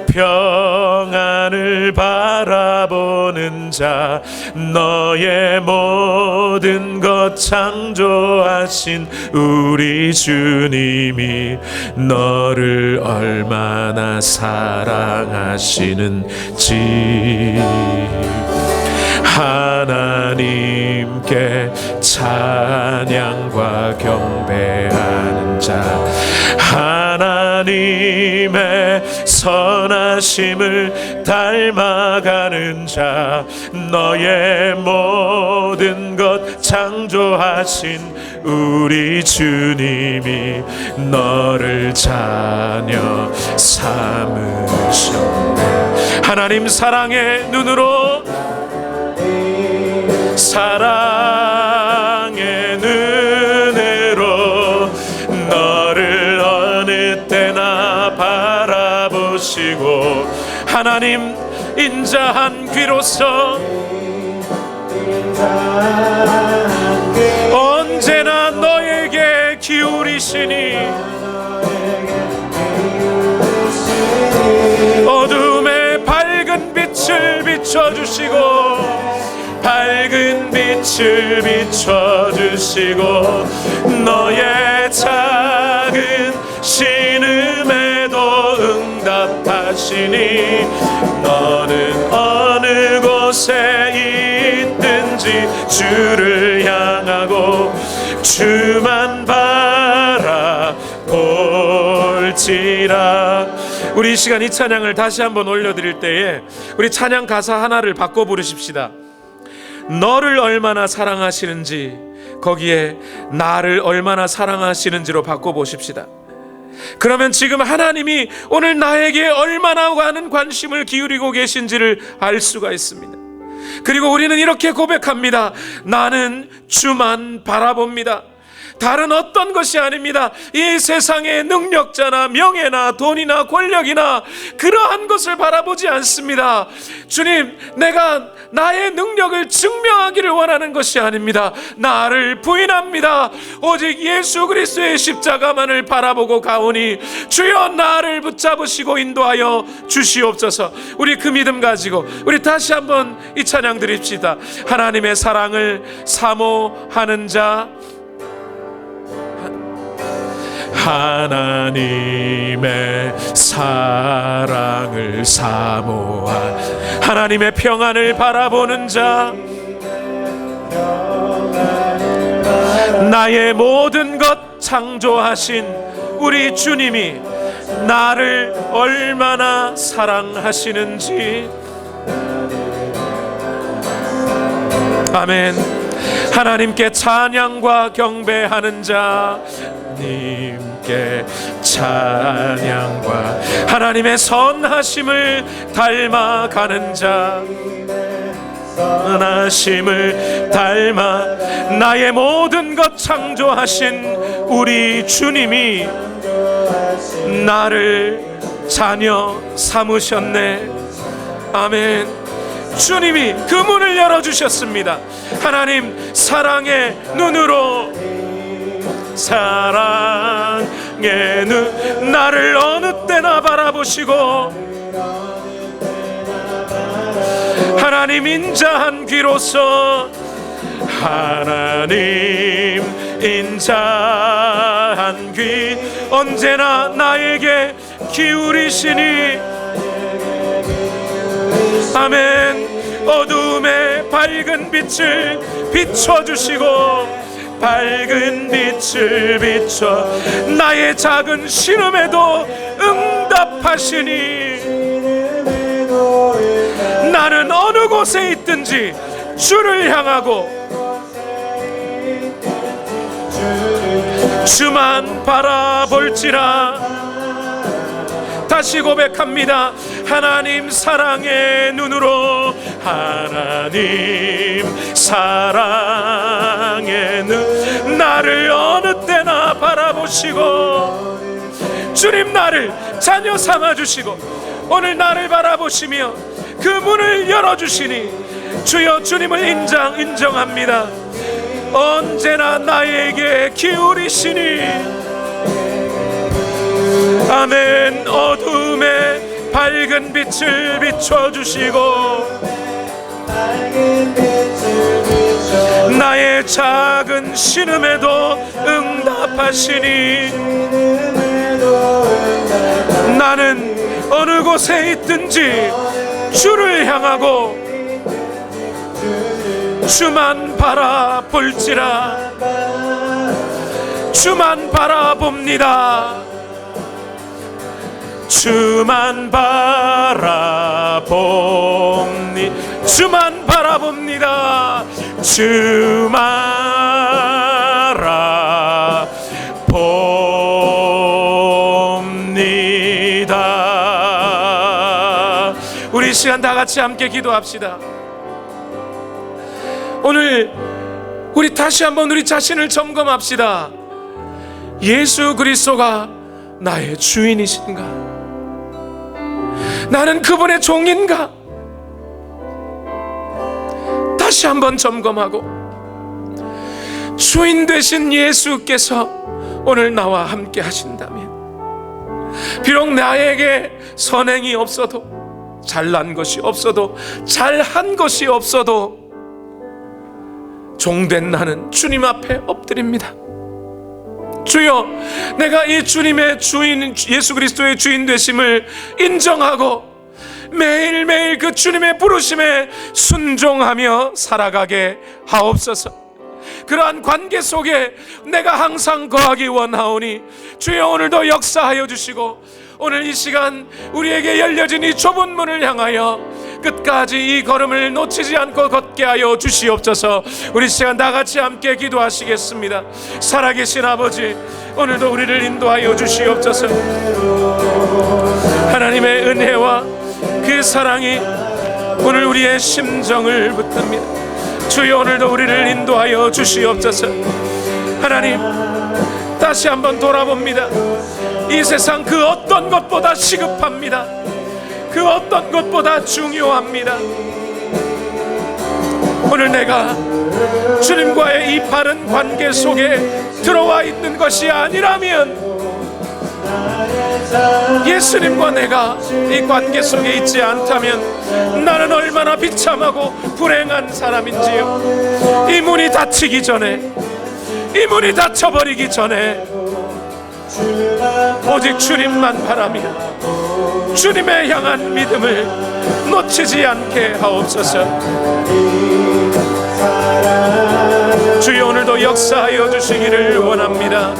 평안을 바라보는 자, 너의 모든 것 창조하신 우리 주님이 너를 얼마나 사랑하시는지, 하나님께 찬양과 경배하는 자, 하나님의 선하심을 닮아가는 자, 너의 모든 것 창조하신 우리 주님이 너를 자녀 삼으셨네. 하나님 사랑의 눈으로, 사랑의 눈으로 너를 어느 때나 바라보시고, 하나님 인자한 귀로서 언제나 너에게 기울이시니, 어둠의 밝은 빛을 비춰주시고, 밝은 빛을 비춰주시고, 너의 작은 신음에도 응답하시니, 너는 어느 곳에 있든지 주를 향하고 주만 바라볼지라. 우리 이 시간 이 찬양을 다시 한번 올려드릴 때에 우리 찬양 가사 하나를 바꿔 부르십시다. 너를 얼마나 사랑하시는지, 거기에 나를 얼마나 사랑하시는지로 바꿔보십시다. 그러면 지금 하나님이 오늘 나에게 얼마나 많은 관심을 기울이고 계신지를 알 수가 있습니다. 그리고 우리는 이렇게 고백합니다. 나는 주만 바라봅니다. 다른 어떤 것이 아닙니다. 이 세상의 능력자나 명예나 돈이나 권력이나 그러한 것을 바라보지 않습니다. 주님, 내가 나의 능력을 증명하기를 원하는 것이 아닙니다. 나를 부인합니다. 오직 예수 그리스도의 십자가만을 바라보고 가오니 주여 나를 붙잡으시고 인도하여 주시옵소서. 우리 그 믿음 가지고 우리 다시 한번 이 찬양 드립시다. 하나님의 사랑을 사모하는 자, 하나님의 사랑을 사모한, 하나님의 평안을 바라보는 자, 나의 모든 것 창조하신 우리 주님이 나를 얼마나 사랑하시는지. 아멘. 하나님께 찬양과 경배하는 자, 하나님께 찬양과 하나님의 선하심을 닮아가는 자, 선하심을 닮아 나의 모든 것 창조하신 우리 주님이 나를 자녀 삼으셨네. 아멘. 주님이 그 문을 열어주셨습니다. 하나님 사랑의 눈으로, 사랑의 눈, 나를 어느 때나 바라보시고 하나님 인자한 귀로서, 하나님 인자한 귀 언제나 나에게 기울이시니. 아멘. 어두움에 밝은 빛을 비춰주시고, 밝은 빛을 비춰 나의 작은 신음에도 응답하시니, 나는 어느 곳에 있든지 주를 향하고 주만 바라볼지라. 다시 고백합니다. 하나님 사랑의 눈으로, 하나님 사랑의 눈, 나를 어느 때나 바라보시고, 주님 나를 자녀 삼아주시고 오늘 나를 바라보시며 그 문을 열어주시니, 주여 주님을 인정합니다. 언제나 나에게 기울이시니. 아멘. 어둠에 밝은 빛을 비춰주시고 나의 작은 신음에도 응답하시니, 나는 어느 곳에 있든지 주를 향하고 주만 바라볼지라. 주만 바라봅니다. 주만 바라봅니다. 주만 바라봅니다. 주만 바라봅니다. 우리 이 시간 다 같이 함께 기도합시다. 오늘 우리 다시 한번 우리 자신을 점검합시다. 예수 그리스도가 나의 주인이신가? 나는 그분의 종인가? 다시 한번 점검하고, 주인 되신 예수께서 오늘 나와 함께 하신다면, 비록 나에게 선행이 없어도, 잘난 것이 없어도, 잘한 것이 없어도 종된 나는 주님 앞에 엎드립니다. 주여, 내가 이 주님의 주인, 예수 그리스도의 주인 되심을 인정하고 매일매일 그 주님의 부르심에 순종하며 살아가게 하옵소서. 그러한 관계 속에 내가 항상 거하기 원하오니 주여 오늘도 역사하여 주시고, 오늘 이 시간 우리에게 열려진 이 좁은 문을 향하여 끝까지 이 걸음을 놓치지 않고 걷게 하여 주시옵소서. 우리 시간 다 같이 함께 기도하시겠습니다. 살아계신 아버지, 오늘도 우리를 인도하여 주시옵소서. 하나님의 은혜와 그 사랑이 오늘 우리의 심정을 붙듭니다. 주여 오늘도 우리를 인도하여 주시옵소서. 하나님, 다시 한번 돌아봅니다. 이 세상 그 어떤 것보다 시급합니다. 그 어떤 것보다 중요합니다. 오늘 내가 주님과의 이 바른 관계 속에 들어와 있는 것이 아니라면, 예수님과 내가 이 관계 속에 있지 않다면 나는 얼마나 비참하고 불행한 사람인지요. 이 문이 닫히기 전에, 이 문이 닫혀버리기 전에 오직 주님만 바라며 주님의 향한 믿음을 놓치지 않게 하옵소서. 주여 오늘도 역사하여 주시기를 원합니다.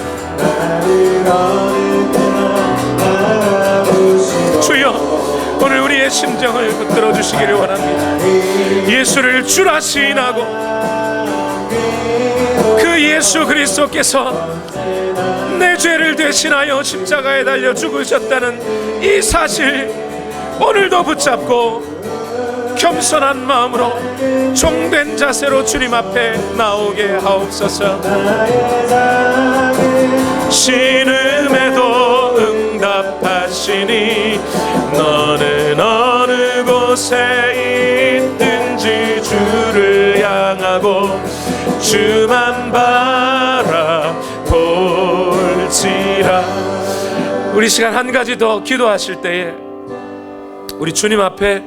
주여 오늘 우리의 심정을 붙들어 주시기를 원합니다. 예수를 주라 시인하고 그 예수 그리스도께서 내 죄를 대신하여 십자가에 달려 죽으셨다는 이 사실 오늘도 붙잡고 겸손한 마음으로 종된 자세로 주님 앞에 나오게 하옵소서. 신음에도 응답하시니 너는 어느 곳에 있든지 주를 향하고 주만 바라볼지라. 우리 시간 한 가지 더 기도하실 때에 우리 주님 앞에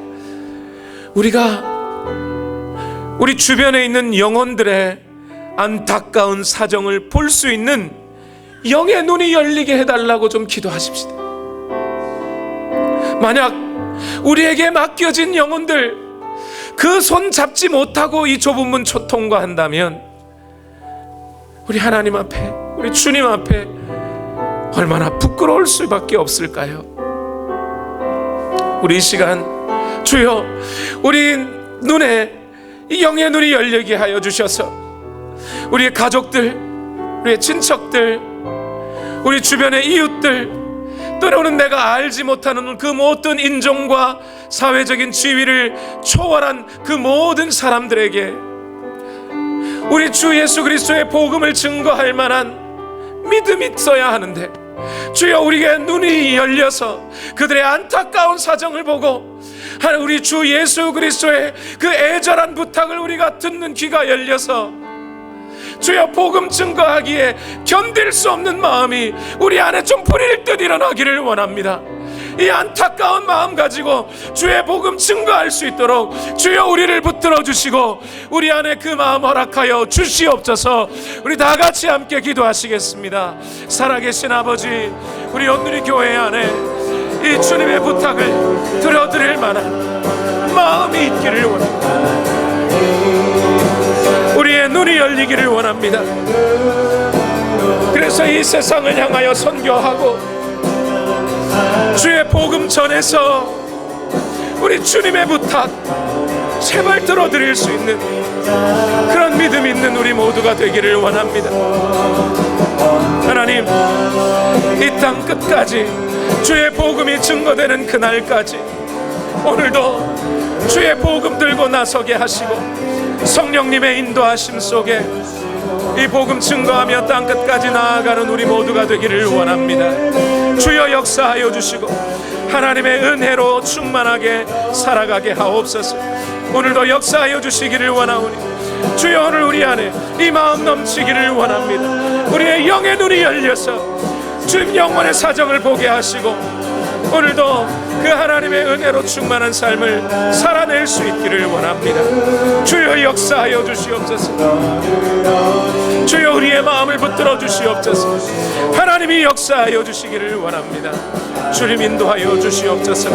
우리 주변에 있는 영혼들의 안타까운 사정을 볼 수 있는 영의 눈이 열리게 해달라고 좀 기도하십시다. 만약 우리에게 맡겨진 영혼들 그 손 잡지 못하고 이 좁은 문 통과한다면 우리 하나님 앞에, 우리 주님 앞에 얼마나 부끄러울 수밖에 없을까요? 우리 이 시간 주여 우리 눈에 이 영의 눈이 열리게 하여 주셔서 우리의 가족들, 우리의 친척들, 우리 주변의 이웃들, 때로는 내가 알지 못하는 그 모든 인종과 사회적인 지위를 초월한 그 모든 사람들에게 우리 주 예수 그리스도의 복음을 증거할 만한 믿음이 있어야 하는데, 주여 우리의 눈이 열려서 그들의 안타까운 사정을 보고 우리 주 예수 그리스도의 그 애절한 부탁을 우리가 듣는 귀가 열려서 주여 복음 증거하기에 견딜 수 없는 마음이 우리 안에 좀 뿌릴 듯 일어나기를 원합니다. 이 안타까운 마음 가지고 주의 복음 증거할 수 있도록 주여 우리를 붙들어 주시고 우리 안에 그 마음 허락하여 주시옵소서. 우리 다 같이 함께 기도하시겠습니다. 살아계신 아버지, 우리 온누리 교회 안에 이 주님의 부탁을 들어드릴 만한 마음이 있기를 원합니다. 우리의 눈이 열리기를 원합니다. 그래서 이 세상을 향하여 선교하고 주의 복음 전해서 우리 주님의 부탁 제발 들어드릴 수 있는 그런 믿음 있는 우리 모두가 되기를 원합니다. 하나님, 이 땅 끝까지 주의 복음이 증거되는 그날까지 오늘도 주의 복음 들고 나서게 하시고 성령님의 인도하심 속에 이 복음 증거하며 땅 끝까지 나아가는 우리 모두가 되기를 원합니다. 주여 역사하여 주시고 하나님의 은혜로 충만하게 살아가게 하옵소서. 오늘도 역사하여 주시기를 원하오니 주여 오늘 우리 안에 이 마음 넘치기를 원합니다. 우리의 영의 눈이 열려서 주님 영혼의 사정을 보게 하시고 오늘도 그 하나님의 은혜로 충만한 삶을 살아낼 수 있기를 원합니다. 주여 역사하여 주시옵소서. 주여 우리의 마음을 붙들어 주시옵소서. 하나님이 역사하여 주시기를 원합니다. 주님 인도하여 주시옵소서.